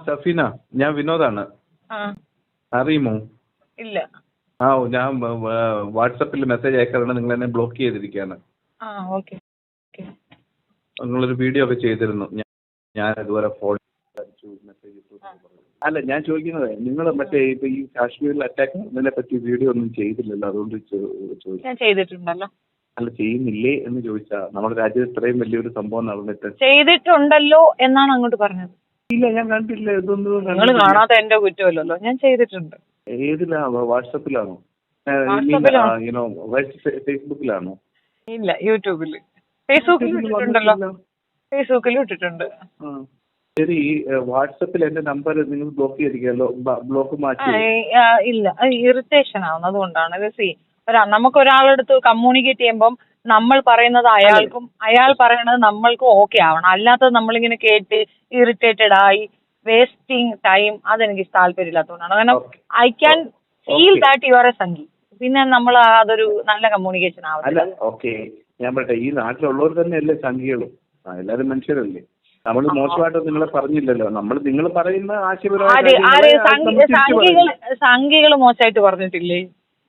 സഫീന, ഞാൻ വിനോദാണ്. ആ അറിയുമോ? ഇല്ല. ഞാൻ വാട്സപ്പിൽ മെസ്സേജ് അയക്കാറുണ്ട്, നിങ്ങൾ എന്നെ ബ്ലോക്ക് ചെയ്തിരിക്കുകയാണ്. ഓക്കെ. നിങ്ങളൊരു വീഡിയോ ഒക്കെ ചെയ്തിരുന്നു, ഞാൻ അതുപോലെ ഫോൺ മെസ്സേജ് ഇട്ടു. അല്ല, ഞാൻ ചോദിക്കുന്നത് നിങ്ങൾ മറ്റേ ഇപ്പൊ ഈ കാശ്മീരിൽ അറ്റാക്ക് നടന്നതിനെ പറ്റി വീഡിയോ ഒന്നും ചെയ്തില്ലല്ലോ, അതുകൊണ്ട് ചോദിച്ചു. ഞാൻ ചെയ്തിട്ടുണ്ടല്ലോ. അല്ല, ചെയ്യുന്നില്ലേ എന്ന് ചോദിച്ചാ, നമ്മുടെ രാജ്യത്ത് ഇത്രയും വലിയൊരു സംഭവം നടന്നിട്ട് ചെയ്തിട്ടുണ്ടല്ലോ എന്നാണ് അങ്ങോട്ട് പറഞ്ഞത്. ഇല്ല, ഞാൻ കണ്ടില്ല, ഇതൊന്നും നിങ്ങൾ കാണാത്ത എന്റെ കുറ്റമല്ലല്ലോ, ഞാൻ ചെയ്തിട്ടുണ്ട്. ഏതിലാ? വാട്സപ്പിലാണോ? ഫേസ്ബുക്കിലാണോ? ഇല്ല, യൂട്യൂബിൽ. ഫേസ്ബുക്കിൽ ഇട്ടിട്ടുണ്ടല്ലോ. ഫേസ്ബുക്കിൽ ഇട്ടിട്ടുണ്ട്. ശരി, വാട്സപ്പിൽ എന്റെ നമ്പർ നിങ്ങൾ ബ്ലോക്ക് ചെയ്തിരിക്കല്ലോ, ബ്ലോക്ക് മാറ്റി. ഇല്ല, ഇറിറ്റേഷൻ ആവുന്നത് കൊണ്ടാണ്. നമുക്ക് ഒരാളെടുത്ത് കമ്മ്യൂണിക്കേറ്റ് ചെയ്യുമ്പം നമ്മൾ പറയുന്നത് അയാൾക്കും അയാൾ പറയുന്നത് നമ്മൾക്കും ഓക്കെ ആവണം. അല്ലാത്തത് നമ്മളിങ്ങനെ കേട്ട് ഇറിറ്റേറ്റഡ് ആയി വേസ്റ്റിംഗ് ടൈം, അതെനിക്ക് താല്പര്യമില്ലാത്തതുകൊണ്ടാണ്. കാരണം I can feel that you are A Sanghi. പിന്നെ നമ്മൾ അതൊരു നല്ല കമ്മ്യൂണിക്കേഷൻ ആവില്ല. ഓക്കെ, ഞാൻ പറയട്ടെ, ഈ നാട്ടിലുള്ളവർ തന്നെയല്ലേ സംഖ്യകളും? എല്ലാവരും മനുഷ്യരല്ലേ. നമ്മൾ മോശമായിട്ട് നിങ്ങളെ പറഞ്ഞില്ലല്ലോ. നിങ്ങൾ പറയുന്ന സംഖ്യകൾ മോശമായിട്ട് പറഞ്ഞിട്ടില്ലേ?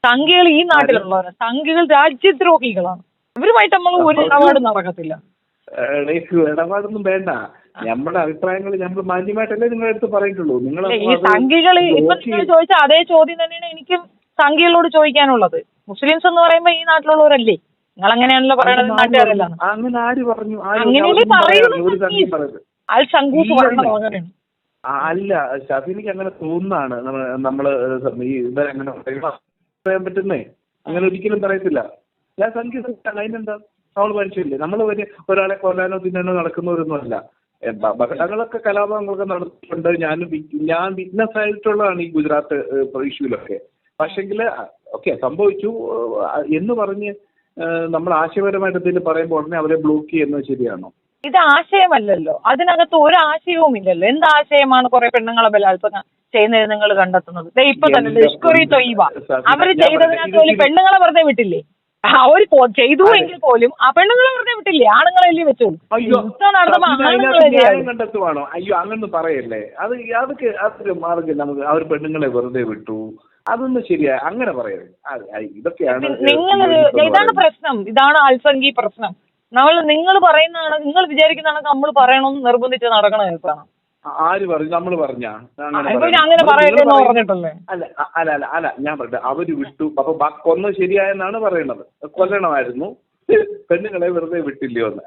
സംഖ്യകൾ ഈ നാട്ടിലുള്ളവരാണ്. സംഖ്യകൾ രാജ്യദ്രോഹികളാണ്. ഇവരുമായിട്ട് നമ്മൾ ഒരു ഇടപാടും നടക്കത്തില്ല. ഇടപാടൊന്നും വേണ്ട. നമ്മുടെ അഭിപ്രായങ്ങൾ നമ്മൾ മാന്യമായിട്ടല്ലേ നിങ്ങളുടെ അടുത്ത് പറയുന്നുള്ളൂ. നിങ്ങൾ ഈ സംഖ്യകൾ ഇപ്പൊ നിങ്ങൾ ചോദിച്ച അതേ ചോദ്യം തന്നെയാണ് എനിക്കും സംഖ്യകളോട് ചോദിക്കാനുള്ളത്. മുസ്ലിംസ് എന്ന് പറയുമ്പോ ഈ നാട്ടിലുള്ളവരല്ലേ? നിങ്ങൾ അങ്ങനെയാണല്ലോ പറയണത്, നാട്ടുകാരല്ല. അങ്ങനെ ആര് പറഞ്ഞു? അങ്ങനെയല്ലേ പറയുന്നത്? അൽ ശങ്കൂസ് പറയുന്നത്. അല്ല, ഷഫീനിക്ക് അങ്ങനെ തോന്നുന്നതാണ്. നമ്മള് ഇവരെങ്ങനെ പറയാൻ പറ്റുന്നേ? അങ്ങനെ ഒരിക്കലും പറയത്തില്ല. ഞാൻ സംഖ്യ അതിനെന്താ? നമ്മൾ മനുഷ്യല്ലേ. നമ്മൾ ഒരാളെ കൊല്ലാനോ തിന്നാനോ നടക്കുന്നവരൊന്നും അല്ല. അപകടങ്ങളൊക്കെ കലാപങ്ങളൊക്കെ നടത്തിയിട്ടുണ്ട്. ഞാൻ വിറ്റ്നസ് ആയിട്ടുള്ളതാണ് ഈ ഗുജറാത്ത് ഇഷ്യൂലൊക്കെ. പക്ഷെങ്കിൽ ഓക്കെ, സംഭവിച്ചു എന്ന് പറഞ്ഞ് നമ്മൾ ആശയപരമായിട്ട് എന്തെങ്കിലും പറയുമ്പോൾ ഉടനെ അവരെ ബ്ലോക്ക് ചെയ്യുന്നത് ശരിയാണോ? ഇത് ആശയമല്ലല്ലോ, അതിനകത്ത് ഒരു ആശയവും ഇല്ലല്ലോ. എന്ത് ആശയമാണ് കുറെ പെണ്ണുങ്ങളെ ബലാത്സംഗം ചെയ്യുന്നത് നിങ്ങൾ കണ്ടെത്തുന്നത്? ഇപ്പൊ തന്നെ ലഷ്കറി തൊയ്ബ അവര് ചെയ്തതിനകത്ത് പോലും പെണ്ണുങ്ങളെ വെറുതെ വിട്ടില്ലേ? അവർ ചെയ്തു എങ്കിൽ പോലും ആ പെണ്ണുങ്ങളെ വെറുതെ വിട്ടില്ലേ? ആണുങ്ങളെല്ലാം വെച്ചോളൂ. കണ്ടെത്തുവാണോ? അയ്യോ, അങ്ങനെ പറയല്ലേ. അതൊരു മാർഗം. നമുക്ക് അവർ പെണ്ണുങ്ങളെ വെറുതെ വിട്ടു, അതൊന്നും ശരിയാ. അങ്ങനെ പറയരുത്. ഇതൊക്കെയാണ് ഇതാണ് പ്രശ്നം. ഇതാണ് അൽസംഗി പ്രശ്നം. നിങ്ങൾ പറയുന്നതാണ്, നിങ്ങൾ വിചാരിക്കുന്നതാണ് നമ്മൾ പറയണമെന്ന് നിർബന്ധിച്ച് നടക്കണ കേൾക്കണം. ആര് പറഞ്ഞു? നമ്മൾ പറഞ്ഞാ? അങ്ങനെ പറയട്ടെന്ന് പറഞ്ഞിട്ടല്ലേ? അല്ല, ഞാൻ പറയട്ടെ, അവര് വിട്ടു. അപ്പൊ കൊന്നത് ശരിയായെന്നാണ് പറയണത്. കൊല്ലണമായിരുന്നു, പെണ്ണുങ്ങളെ വെറുതെ വിട്ടില്ലയോ എന്ന്.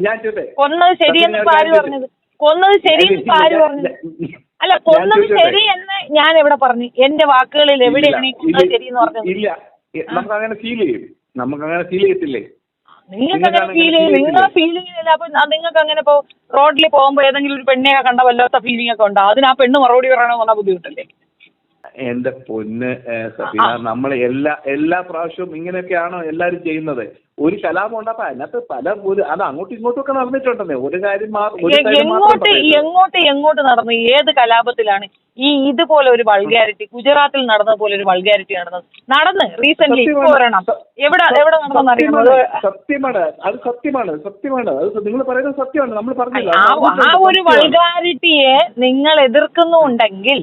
ഞാൻ ചോട്ടെ, കൊന്നത് ശരിയെന്ന് ആര് പറഞ്ഞത്? കൊന്നത് ശരിയെന്ന് ആര് പറഞ്ഞത്? അല്ല, കൊന്നത് ശരിയെന്ന് ഞാൻ എവിടെ പറഞ്ഞു? എന്റെ വാക്കുകളിൽ എവിടെയാണ് ഈ കൊന്നത് ശരിയെന്ന് പറഞ്ഞത്? ഇല്ല, നമുക്കങ്ങനെ ഫീൽ ചെയ്യത്തില്ലേ? നിങ്ങൾക്ക് അങ്ങനെ ഫീൽ ചെയ്യും. നിങ്ങളെ ഫീലിംഗില്ല. അപ്പൊ നിങ്ങൾക്ക് അങ്ങനെ ഇപ്പൊ റോഡിൽ പോകുമ്പോ ഏതെങ്കിലും ഒരു പെണ്ണിനെ കണ്ട വല്ലാത്ത ഫീലിംഗ് ഒക്കെ ഉണ്ടോ? അതിന് ആ പെണ്ണ് മറുപടി പറയണമെന്ന് പറഞ്ഞാൽ ബുദ്ധിമുട്ടല്ലേ? എന്റെ പൊന്ന് സഫീന, നമ്മൾ എല്ലാ പ്രാവശ്യവും ഇങ്ങനെയൊക്കെയാണോ എല്ലാരും ചെയ്യുന്നത്? ഒരു കലാപം ഉണ്ടാപ്പ അതിനകത്ത് അത് അങ്ങോട്ടും ഇങ്ങോട്ടും ഒക്കെ നടന്നിട്ടുണ്ടെന്നേ. ഒരു കാര്യം എങ്ങോട്ട് നടന്നു? ഏത് കലാപത്തിലാണ് ഇതുപോലെ ഒരു വൾഗാരിറ്റി? ഗുജറാത്തിൽ നടന്ന പോലെ ഒരു വൾഗാരിറ്റി നടന്ന് റീസെന്റ് എവിടെ നടന്നറിയുന്നത്? സത്യമാണ്, അത് സത്യമാണ്. അത് നിങ്ങൾ പറയുന്നത് സത്യമാണ്. നമ്മൾ പറഞ്ഞില്ല ആ ഒരു വൾഗാരിറ്റിയെ നിങ്ങൾ എതിർക്കുന്നുണ്ടെങ്കിൽ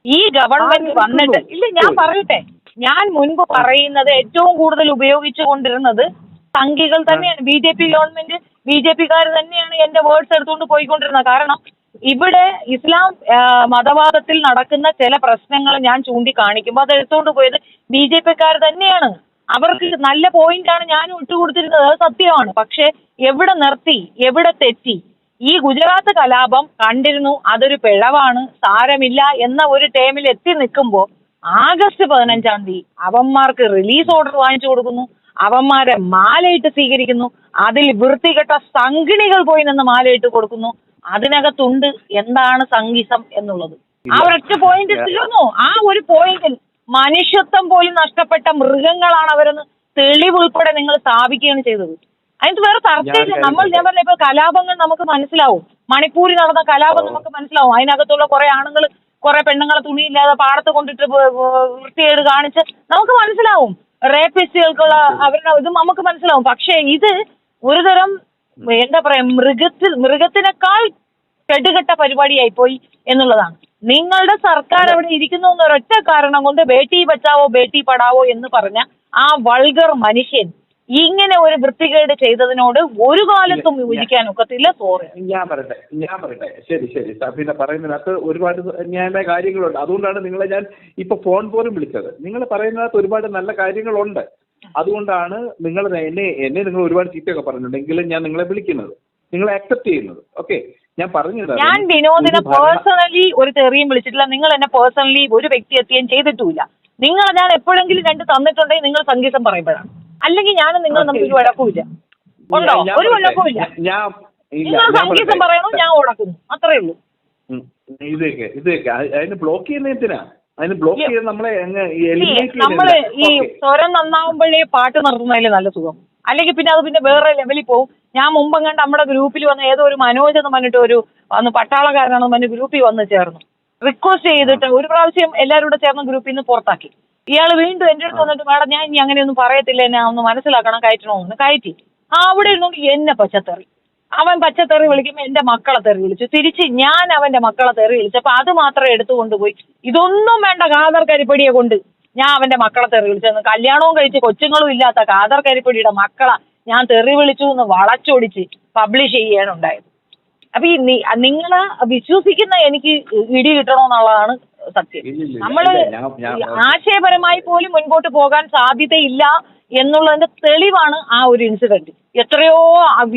ഈ ഗവൺമെന്റ് വന്നിട്ട് ഇല്ല. ഞാൻ പറയട്ടെ, ഞാൻ മുൻപ് പറയുന്നത് ഏറ്റവും കൂടുതൽ ഉപയോഗിച്ചു കൊണ്ടിരുന്നത് സംഘികൾ തന്നെയാണ്. BJP ഗവൺമെന്റ്, BJPക്കാർ തന്നെയാണ് എന്റെ വേർഡ്സ് എടുത്തുകൊണ്ട് പോയിക്കൊണ്ടിരുന്നത്. കാരണം ഇവിടെ ഇസ്ലാം മതവാദത്തിൽ നടക്കുന്ന ചില പ്രശ്നങ്ങൾ ഞാൻ ചൂണ്ടിക്കാണിക്കുമ്പോൾ അത് എടുത്തുകൊണ്ട് പോയത് BJPക്കാർ തന്നെയാണ്. അവർക്ക് നല്ല പോയിന്റാണ് ഞാനും ഇട്ടുകൊടുത്തിരുന്നത്, അത് സത്യമാണ്. പക്ഷെ എവിടെ നിർത്തി, എവിടെ തെറ്റി? ഈ ഗുജറാത്ത് കലാപം കണ്ടിരുന്നു, അതൊരു പിഴവാണ്, സാരമില്ല എന്ന ഒരു ടേമിൽ എത്തി നിൽക്കുമ്പോൾ ആഗസ്റ്റ് 15-ാം തീയതി അവന്മാർക്ക് റിലീസ് ഓർഡർ വാങ്ങിച്ചു കൊടുക്കുന്നു, അവന്മാരെ മാലയിട്ട് സ്വീകരിക്കുന്നു, അതിൽ വൃത്തികെട്ട സംഘിണികൾ പോയി നിന്ന് മാലയിട്ട് കൊടുക്കുന്നു. അതിനകത്തുണ്ട് എന്താണ് സംഗീസം എന്നുള്ളത്. ആ ഒരൊറ്റ പോയിന്റ് തീർന്നു. ആ ഒരു പോയിന്റിൽ മനുഷ്യത്വം പോലും നഷ്ടപ്പെട്ട മൃഗങ്ങളാണ് അവരെന്ന് തെളിവ് ഉൾപ്പെടെ നിങ്ങൾ സ്ഥാപിക്കുകയാണ് ചെയ്തത്. അതിന് വേറെ തർക്കമില്ല. ഞാൻ പറഞ്ഞ ഇപ്പൊ കലാപങ്ങൾ നമുക്ക് മനസ്സിലാവും. മണിപ്പൂരിൽ നടന്ന കലാപം നമുക്ക് മനസ്സിലാവും. അതിനകത്തുള്ള കുറെ ആണുങ്ങൾ കുറെ പെണ്ണുങ്ങളെ തുണിയില്ലാതെ പാടത്ത് കൊണ്ടിട്ട് വൃത്തികേട് കാണിച്ച് നമുക്ക് മനസ്സിലാവും. റേപ്പിസ്റ്റുകൾക്കുള്ള അവരുടെ ഇത് നമുക്ക് മനസ്സിലാവും. പക്ഷെ ഇത് ഒരുതരം എന്താ പറയാ മൃഗത്തിനേക്കാൾ കെടുകെട്ട പരിപാടിയായി പോയി എന്നുള്ളതാണ്. നിങ്ങളുടെ സർക്കാർ അവിടെ ഇരിക്കുന്നു എന്നൊരൊറ്റ കാരണം കൊണ്ട് ബേട്ടി ബച്ചാവോ ബേട്ടി പഠാവോ എന്ന് പറഞ്ഞ ആ വൾഗർ മനുഷ്യൻ ഇങ്ങനെ ഒരു വൃത്തികേട് ചെയ്തതിനോട് ഒരു കാലത്തും യോജിക്കാൻ ഒക്കത്തില്ല. സോറി. ഞാൻ പറയട്ടെ ശരി സഫീന പറയുന്നതിനകത്ത് ഒരുപാട് ന്യായമായ കാര്യങ്ങളുണ്ട്. അതുകൊണ്ടാണ് നിങ്ങളെ ഞാൻ ഇപ്പൊ ഫോൺ പോലും വിളിച്ചത്. നിങ്ങൾ പറയുന്നതിനകത്ത് ഒരുപാട് നല്ല കാര്യങ്ങളുണ്ട്. അതുകൊണ്ടാണ് എന്നെ നിങ്ങൾ ഒരുപാട് ചീത്തയൊക്കെ പറഞ്ഞിട്ടുണ്ടെങ്കിലും ഞാൻ നിങ്ങളെ വിളിക്കുന്നത്, നിങ്ങളെ അക്സെപ്റ്റ് ചെയ്യുന്നത്. ഓക്കെ, ഞാൻ പറഞ്ഞത് ഞാൻ വിനോദിനെ പേഴ്സണലി ഒരു തെറിയും വിളിച്ചിട്ടില്ല. നിങ്ങൾ എന്നെ പേഴ്സണലി ഒരു വ്യക്തി എത്തിയും ചെയ്തിട്ടുമില്ല. നിങ്ങൾ ഞാൻ എപ്പോഴെങ്കിലും രണ്ട് തന്നിട്ടുണ്ടെങ്കിൽ നിങ്ങൾ സംഗീതം പറയുമ്പോഴാണ്, അല്ലെങ്കിൽ ഞാനും നിങ്ങൾ തമ്മിൽ ഒരു വഴക്കുമില്ല. ഉണ്ടോ? ഒരു വഴക്കുമില്ല. നിങ്ങൾ സംഗീതം പറയണോ, ഞാൻ ഉടക്കുന്നു, അത്രേ ഉള്ളൂ. ഇതൊക്കെ അതിന് ബ്ലോക്ക് ചെയ്യുന്ന എന്തിനാ? അതിന് ബ്ലോക്ക് ചെയ്ത് നമ്മളെ നമ്മള് ഈ സ്വരം നന്നാവുമ്പോഴേ പാട്ട് നിർത്തുന്നതിൽ നല്ല സുഖം. അല്ലെങ്കിൽ പിന്നെ അത് പിന്നെ വേറെ ലെവലിൽ പോകും. ഞാൻ മുമ്പ് കണ്ട് നമ്മുടെ ഗ്രൂപ്പിൽ വന്ന ഏതോ ഒരു മനോജ് എന്ന് പറഞ്ഞിട്ട് ഒരു അന്ന് പട്ടാളക്കാരനാണെന്ന് പറഞ്ഞ് ഗ്രൂപ്പിൽ വന്ന് ചേർന്നു. റിക്വസ്റ്റ് ചെയ്തിട്ട് ഒരു പ്രാവശ്യം എല്ലാവരും കൂടെ ചേർന്ന് ഗ്രൂപ്പിൽ നിന്ന് പുറത്താക്കി. ഇയാൾ വീണ്ടും എൻ്റെ അടുത്ത് വന്നിട്ട് മേഡം ഞാൻ ഇനി അങ്ങനെയൊന്നും പറയത്തില്ല, എന്നെ ഒന്ന് മനസ്സിലാക്കണം, കയറ്റണമെന്ന് കയറ്റി. അവിടെ ഇരുന്നുകൊണ്ട് എന്നെ പച്ചത്തെറി. അവൻ പച്ചത്തെറി വിളിക്കുമ്പോൾ എൻ്റെ മക്കളെ തെറി വിളിച്ചു. തിരിച്ച് ഞാൻ അവൻ്റെ മക്കളെ തെറി വിളിച്ചപ്പോൾ അത് മാത്രം എടുത്തുകൊണ്ടുപോയി. ഇതൊന്നും വേണ്ട, കാദർ കരിപ്പടിയെ കൊണ്ട് ഞാൻ അവൻ്റെ മക്കളെ തെറി വിളിച്ചെന്ന്. കല്യാണവും കഴിച്ച് കൊച്ചുങ്ങളും ഇല്ലാത്ത കാദർ കരിപ്പടിയുടെ മക്കളെ ഞാൻ തെറി വിളിച്ചു എന്ന് വളച്ചൊടിച്ച് പബ്ലിഷ് ചെയ്യാനുണ്ടായത്. അപ്പൊ ഈ നിങ്ങള് വിശ്വസിക്കുന്ന എനിക്ക് ഇടി കിട്ടണമെന്നുള്ളതാണ് സത്യം. നമ്മള് ആശയപരമായി പോലും മുൻപോട്ട് പോകാൻ സാധ്യതയില്ല എന്നുള്ളതിന്റെ തെളിവാണ് ആ ഒരു ഇൻസിഡന്റ്. എത്രയോ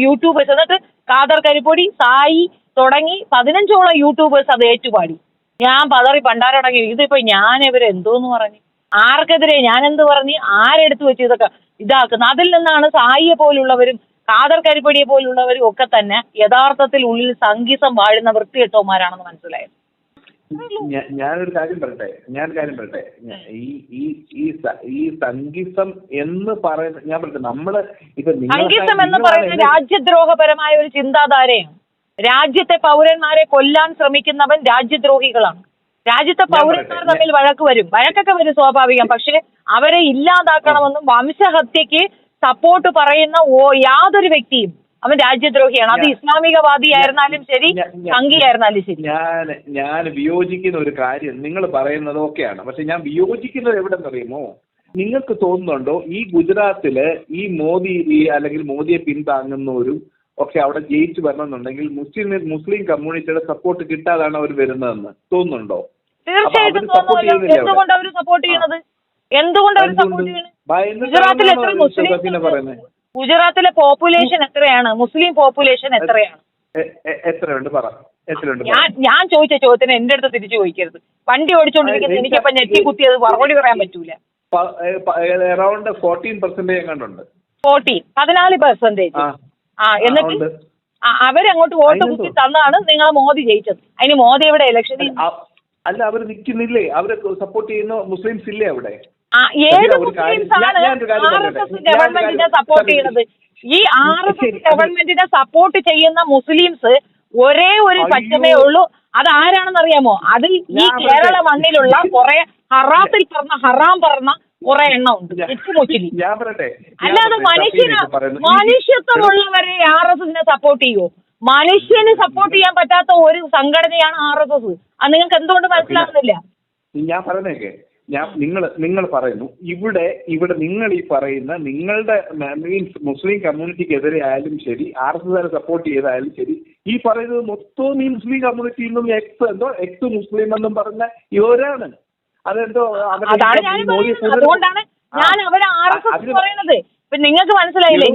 യൂട്യൂബേഴ്സ്, എന്നിട്ട് കാദർ കരിപ്പൊടി, സായി തുടങ്ങി 15ഓളം യൂട്യൂബേഴ്സ് അത് ഏറ്റുപാടി. ഞാൻ പതറി പണ്ടാരടങ്ങി. ഇതിപ്പോ ഞാൻ ഇവരെന്തോന്ന് പറഞ്ഞു, ആർക്കെതിരെ ഞാൻ എന്ത് പറഞ്ഞ്, ആരെടുത്ത് വെച്ച് ഇതൊക്കെ ഇതാക്കുന്നത്. അതിൽ നിന്നാണ് സായിയെ പോലുള്ളവരും കാദർ കരിപ്പടിയെ പോലുള്ളവരും ഒക്കെ തന്നെ യഥാർത്ഥത്തിൽ ഉള്ളിൽ സംഗീതം വാഴുന്ന വൃത്തികെട്ടവന്മാരാണെന്ന് മനസ്സിലായത്. ഞാനൊരു കാര്യം പറയട്ടെ. ഈ സംഗീതം എന്ന് പറയുന്നത് ഞാൻ പറയട്ടെ, നമ്മള് ഇപ്പൊ സംഗീതം എന്ന് പറയുന്നത് രാജ്യദ്രോഹപരമായ ഒരു ചിന്താധാരയാണ്. രാജ്യത്തെ പൗരന്മാരെ കൊല്ലാൻ ശ്രമിക്കുന്നവൻ രാജ്യദ്രോഹികളാണ്. രാജ്യത്തെ പൗരന്മാർ തമ്മിൽ വഴക്കൊക്കെ വരും സ്വാഭാവികം. പക്ഷെ അവരെ ഇല്ലാതാക്കണമെന്നും വംശഹത്യക്ക് സപ്പോർട്ട് പറയുന്ന യാതൊരു വ്യക്തിയും അവൻ രാജ്യദ്രോഹിയാണ്. അത് ഇസ്ലാമികവാദിയായിരുന്നാലും ശരി, സംഘിയായിരുന്നാലും ശരി. ഞാൻ വിയോജിക്കുന്ന ഒരു കാര്യം നിങ്ങൾ പറയുന്നത് ഓക്കെയാണ്. പക്ഷെ ഞാൻ വിയോജിക്കുന്നത് എവിടെന്നറിയുമോ? നിങ്ങൾക്ക് തോന്നുന്നുണ്ടോ ഈ ഗുജറാത്തില് ഈ മോദി അല്ലെങ്കിൽ മോദിയെ പിന്താങ്ങുന്നവരും ഒക്കെ അവിടെ ജയിച്ചു വരണമെന്നുണ്ടെങ്കിൽ മുസ്ലിം കമ്മ്യൂണിറ്റിയുടെ സപ്പോർട്ട് കിട്ടാതാണ് അവർ വരുന്നതെന്ന് തോന്നുന്നുണ്ടോ? തീർച്ചയായിട്ടും തോന്നുമല്ലോ. എന്തുകൊണ്ട് അവർ സപ്പോർട്ട് ചെയ്യണത്? ഗുജറാത്തിൽ എത്ര മുസ്ലിം, ഗുജറാത്തിലെ പോപ്പുലേഷൻ എത്രയാണ്? മുസ്ലിം പോപ്പുലേഷൻ എത്രയാണ്? ഞാൻ ചോദിച്ച ചോദ്യത്തിന് എന്റെ അടുത്ത് തിരിച്ചു ചോദിക്കരുത്. വണ്ടി ഓടിച്ചോണ്ടിരിക്കുന്നത് എനിക്കപ്പം ഞെട്ടി കുത്തി അത് മറുപടി പറയാൻ പറ്റൂല. അറൗണ്ട് 14% എങ്ങാണ്ടുണ്ട്. 14%. എന്നിട്ട് അവരങ്ങോട്ട് വോട്ട് കുത്തി തന്നാണ് നിങ്ങളെ മോദി ജയിച്ചത്. അതിന് മോദി എവിടെ ഇലക്ഷനിൽ? അല്ല, അവർ നിൽക്കുന്നില്ലേ? അവരെ സപ്പോർട്ട് ചെയ്യുന്ന മുസ്ലിംസ് ഇല്ലേ അവിടെ? ഏത് മുസ്ലിംസാണ് RSS ഗവൺമെന്റിനെ സപ്പോർട്ട് ചെയ്യുന്നത്? ഈ RSS ഗവൺമെന്റിനെ സപ്പോർട്ട് ചെയ്യുന്ന മുസ്ലിംസ് ഒരേ ഒരു പച്ചമേ ഉള്ളൂ. അത് ആരാണെന്ന് അറിയാമോ? അത് ഈ കേരള മണ്ണിലുള്ള കുറെ ഹറാം പറഞ്ഞ കുറെ എണ്ണം ഉണ്ട്. മുസ്ലിം അല്ലാതെ മനുഷ്യത്വമുള്ളവരെ RSSനെ സപ്പോർട്ട് ചെയ്യുമോ? മനുഷ്യന് സപ്പോർട്ട് ചെയ്യാൻ പറ്റാത്ത ഒരു സംഘടനയാണ് RSS. അത് നിങ്ങൾക്ക് എന്തുകൊണ്ട് മനസ്സിലാകുന്നില്ല? ഞാൻ പറഞ്ഞേക്കെ, നിങ്ങൾ പറയുന്നു ഇവിടെ നിങ്ങൾ ഈ പറയുന്ന നിങ്ങളുടെ മീൻസ് മുസ്ലിം കമ്മ്യൂണിറ്റിക്കെതിരെ ആയാലും ശരി, RSS സപ്പോർട്ട് ചെയ്തായാലും ശരി, ഈ പറയുന്നത് മൊത്തം ഈ മുസ്ലിം കമ്മ്യൂണിറ്റിയിൽ നിന്നും എക്സ് മുസ്ലിം എന്നും പറഞ്ഞ ഇവരാണ്. അതെന്തോ അതാണ് ഞാൻ പറയുന്നത്. അതുകൊണ്ടാണ് ഞാൻ അവരെ RSS പറയുന്നത്. ഇപ്പൊ നിങ്ങൾക്ക് മനസ്സിലായില്ലേ?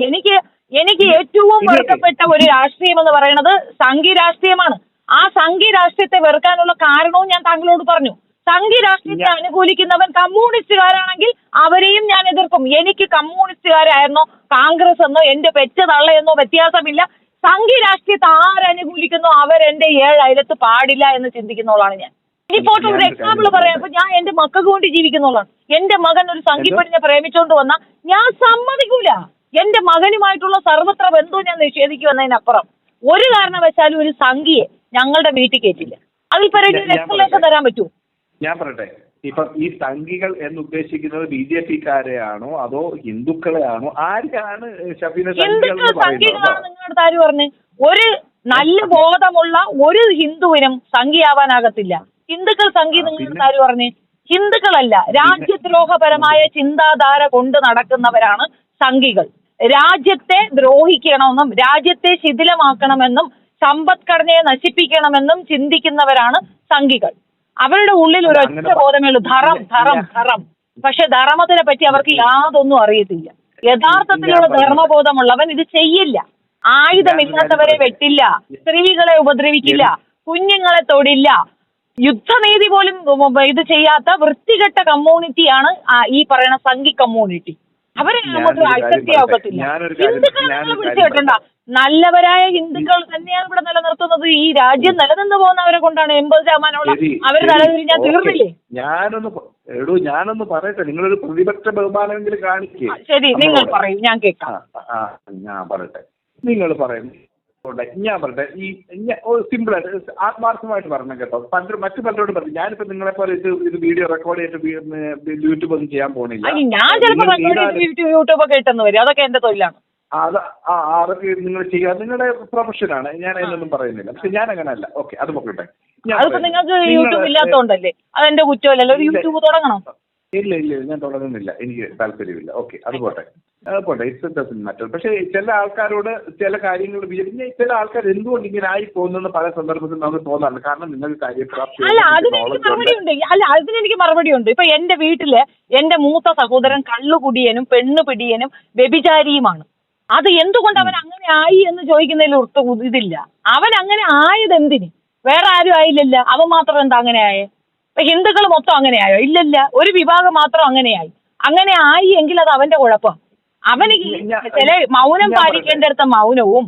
എനിക്ക് ഏറ്റവും വെറുക്കപ്പെട്ട ഒരു രാഷ്ട്രീയം എന്ന് പറയുന്നത് സംഘി രാഷ്ട്രീയമാണ്. ആ സംഘി രാഷ്ട്രീയത്തെ വെറുക്കാനുള്ള കാരണവും ഞാൻ താങ്കളോട് പറഞ്ഞു. സംഘി രാഷ്ട്രീയത്തെ അനുകൂലിക്കുന്നവൻ കമ്മ്യൂണിസ്റ്റുകാരാണെങ്കിൽ അവരെയും ഞാൻ എതിർക്കും. എനിക്ക് കമ്മ്യൂണിസ്റ്റുകാരായിരുന്നോ കോൺഗ്രസ് എന്നോ എന്റെ പെറ്റ തള്ളയെന്നോ വ്യത്യാസമില്ല. സംഘി രാഷ്ട്രീയത്തെ ആരനുകൂലിക്കുന്നോ അവരെന്റെ 7 അയലത്ത് പാടില്ല എന്ന് ചിന്തിക്കുന്നവളാണ് ഞാൻ. ഇനിയിപ്പോട്ട് ഒരു എക്സാമ്പിൾ പറയാം. അപ്പൊ ഞാൻ എന്റെ മക്കൾക്ക് വേണ്ടി ജീവിക്കുന്നവളാണ്. എന്റെ മകൻ ഒരു സംഘിപ്പെണ്ണിനെ പ്രേമിച്ചോണ്ട് വന്നാൽ ഞാൻ സമ്മതിക്കൂല. എന്റെ മകനുമായിട്ടുള്ള സർവത്ര ബന്ധവും ഞാൻ നിഷേധിക്കുമെന്നതിനപ്പുറം ഒരു കാരണവശാലും ഒരു സംഘിയെ ഞങ്ങളുടെ വീട്ടിൽ കയറ്റില്ല. അതിൽ പറയുന്ന എക്സ്പ്ലനേഷൻ തരാൻ പറ്റുമോ? ഞാൻ പറയട്ടെ, ഇപ്പം ഈ സംഘികൾ എന്ന് ഉദ്ദേശിക്കുന്നത് BJP-ക്കാരെയാണോ അതോ ഹിന്ദുക്കളെയാണോ? ആരെയാണ് ഷഫീന സംഘികൾ എന്ന് പറയുന്നത്? നിങ്ങളുടെ ആര് പറഞ്ഞു? ഒരു നല്ല ബോധമുള്ള ഒരു ഹിന്ദുവിനും സംഘിയാവാനാകത്തില്ല. ഹിന്ദുക്കൾ സംഘി നിങ്ങളുടെ ആര് പറഞ്ഞു? ഹിന്ദുക്കളല്ല, രാജ്യദ്രോഹപരമായ ചിന്താധാര കൊണ്ട് നടക്കുന്നവരാണ് സംഘികൾ. രാജ്യത്തെ ദ്രോഹിക്കണമെന്നും രാജ്യത്തെ ശിഥിലമാക്കണമെന്നും സമ്പദ്ഘടനയെ നശിപ്പിക്കണമെന്നും ചിന്തിക്കുന്നവരാണ് സംഘികൾ. അവരുടെ ഉള്ളിൽ ഒരു ഒറ്റ ബോധമേ ഉള്ളൂ, ധറം. പക്ഷെ ധർമ്മത്തിനെ പറ്റി അവർക്ക് യാതൊന്നും അറിയത്തില്ല. യഥാർത്ഥത്തിലുള്ള ധർമ്മബോധമുള്ളവൻ ഇത് ചെയ്യില്ല. ആയുധമില്ലാത്തവരെ വെട്ടില്ല, സ്ത്രീകളെ ഉപദ്രവിക്കില്ല, കുഞ്ഞുങ്ങളെ തൊടില്ല. യുദ്ധനീതി പോലും ഇത് ചെയ്യാത്ത വൃത്തികെട്ട കമ്മ്യൂണിറ്റിയാണ് ഈ പറയുന്ന സംഘി കമ്മ്യൂണിറ്റി. അവരെ നമുക്ക് അക്സെപ്റ്റ് ഹിന്ദുക്കളെ പിടിച്ചിട്ടുണ്ട. നല്ലവരായ ഹിന്ദുക്കൾ തന്നെയാണ് ഇവിടെ നിലനിർത്തുന്നത്. ഈ രാജ്യം നിലനിന്ന് പോകുന്നവരെ കൊണ്ടാണ്. 80% അവർ നിലനിർത്താൻ തീർന്നില്ലേ? ഞാനൊന്ന് പറയട്ടെ, നിങ്ങളൊരു പ്രതിപക്ഷ ബഹുമാനമെങ്കിലും കാണിക്കേ. ശരി, നിങ്ങൾ പറയൂ, ഞാൻ കേൾക്കാം. ഞാൻ പറയട്ടെ, നിങ്ങൾ പറയുന്നു. ഞാൻ പറയട്ടെ, ഈ സിമ്പിളായിട്ട് ആത്മാർത്ഥമായിട്ട് പറഞ്ഞു കേട്ടോ. മറ്റു പലരോട് പറഞ്ഞു. ഞാനിപ്പോ നിങ്ങളെ പോലെ ഇത് വീഡിയോ റെക്കോർഡ് ചെയ്തിട്ട് യൂട്യൂബ് ഒന്നും ചെയ്യാൻ പോണില്ല. ഞാൻ ചിലപ്പോൾ യൂട്യൂബ് കേട്ടെന്ന് വരും, അതൊക്കെ എന്റെ തൊഴിലാണ്. അതൊക്കെ നിങ്ങൾ ചെയ്യുക, നിങ്ങളുടെ പ്രൊഫഷനാണ്. ഞാൻ അതിനൊന്നും പറയുന്നില്ല. പക്ഷെ ഞാൻ അങ്ങനെയല്ല. ഓക്കെ, അത് നോക്കട്ടെ. അതിപ്പോ നിങ്ങൾക്ക് യൂട്യൂബ് ഇല്ലാത്തതുകൊണ്ടല്ലേ? അതെന്റെ കുറ്റമല്ലല്ലോ. ഒരു യൂട്യൂബ് തുടങ്ങണം. ഇല്ല, ഞാൻ തുടങ്ങുന്നില്ല, എനിക്ക് താല്പര്യമില്ല. ഓക്കെ, അത് പോട്ടെ. It's doesn't matter. പക്ഷേ ചില ആൾക്കാരോട് ചില കാര്യങ്ങൾ ചില ആൾക്കാർ എന്തുകൊണ്ട് ഇങ്ങനെ ആയി പോകുന്നെന്ന് പല സന്ദർഭത്തിൽ നമുക്ക് തോന്നാറുണ്ട്. കാരണം നിങ്ങൾക്ക് കാര്യപ്രാപ്തി. അതിനെനിക്ക് മറുപടിയുണ്ട്. ഇപ്പൊ എന്റെ വീട്ടില് എന്റെ മൂത്ത സഹോദരൻ കള്ളുകുടിയനും പെണ്ണുപിടിയനും വ്യഭിചാരിയുമാണ്. അത് എന്തുകൊണ്ട് അവൻ അങ്ങനെ ആയി എന്ന് ചോദിക്കുന്നതിൽ ഇതില്ല. അവൻ അങ്ങനെ ആയത് എന്തിന്? വേറെ ആരും ആയില്ലല്ല, അവൻ മാത്രം എന്താ അങ്ങനെ ആയേ? ഇപ്പൊ ഹിന്ദുക്കൾ മൊത്തം അങ്ങനെയായോ? ഇല്ലല്ല, ഒരു വിഭാഗം മാത്രം അങ്ങനെയായി. അങ്ങനെ ആയി എങ്കിൽ അത് അവന്റെ കുഴപ്പം. അവന് ചില മൗനം പാലിക്കേണ്ടടുത്ത മൗനവും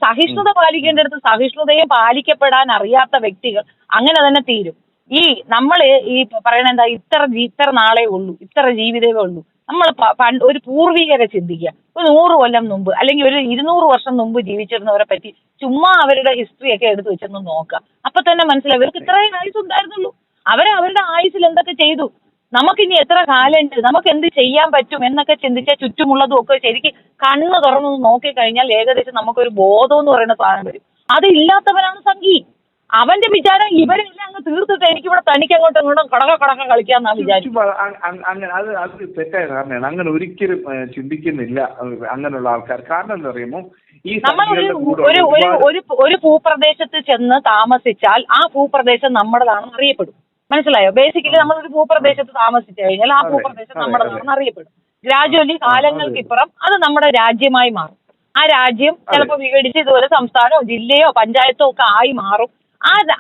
സഹിഷ്ണുത പാലിക്കേണ്ടടുത്ത് സഹിഷ്ണുതയും പാലിക്കപ്പെടാൻ അറിയാത്ത വ്യക്തികൾ അങ്ങനെ തന്നെ തീരും. ഈ നമ്മൾ ഈ പറയണ എന്താ, ഇത്ര നാളേ ഉള്ളൂ, ഇത്ര ജീവിതമേ ഉള്ളൂ. നമ്മൾ ഒരു പൂർവികരെ ചിന്തിക്കുക. ഒരു 100 കൊല്ലം മുമ്പ് അല്ലെങ്കിൽ ഒരു 200 വർഷം മുമ്പ് ജീവിച്ചിരുന്നവരെ പറ്റി ചുമ്മാ അവരുടെ ഹിസ്റ്ററി ഒക്കെ എടുത്ത് വെച്ചൊന്ന് നോക്കുക. അപ്പൊ തന്നെ മനസ്സിലാവും ഇവർക്ക് ഇത്രയും ആയുസ് ഉണ്ടായിരുന്നുള്ളൂ. അവരുടെ ആയുസിൽ എന്തൊക്കെ ചെയ്തു, നമുക്കിനി എത്ര കാലമുണ്ട്, നമുക്ക് എന്ത് ചെയ്യാൻ പറ്റും എന്നൊക്കെ ചിന്തിച്ചാൽ ചുറ്റുമുള്ളതും ഒക്കെ ശരിക്കും കണ്ണ് തുറന്നു നോക്കിക്കഴിഞ്ഞാൽ ഏകദേശം നമുക്കൊരു ബോധം എന്ന് പറയുന്ന സാധനം വരും. അത് ഇല്ലാത്തവനാണ് സംഘി. അവന്റെ വിചാരം ഇവരെല്ലാം അങ്ങ് തീർത്തിട്ട് എനിക്കിവിടെ തനിക്ക് അങ്ങോട്ടും ഇങ്ങോട്ടും കടക കളിക്കാന്നാണ് വിചാരിച്ചു. അത് തെറ്റായ ധാരണയാണ്. അങ്ങനെ ഒരിക്കലും ചിന്തിക്കുന്നില്ല അങ്ങനെയുള്ള ആൾക്കാർ. കാരണം എന്താ പറയുമോ, ഈ ഒരു ഭൂപ്രദേശത്ത് ചെന്ന് താമസിച്ചാൽ ആ ഭൂപ്രദേശം നമ്മുടേതാണെന്ന് അറിയപ്പെടും. മനസ്സിലായോ? ബേസിക്കലി നമ്മളൊരു ഭൂപ്രദേശത്ത് താമസിച്ചു കഴിഞ്ഞാൽ ആ ഭൂപ്രദേശം നമ്മുടേതാണെന്ന് അറിയപ്പെടും. ഗ്രാജുവലി കാലങ്ങൾക്കിപ്പുറം അത് നമ്മുടെ രാജ്യമായി മാറും. ആ രാജ്യം ചിലപ്പോൾ വിഘടിച്ച് ഇതുപോലെ സംസ്ഥാനമോ ജില്ലയോ പഞ്ചായത്തോ ഒക്കെ ആയി മാറും.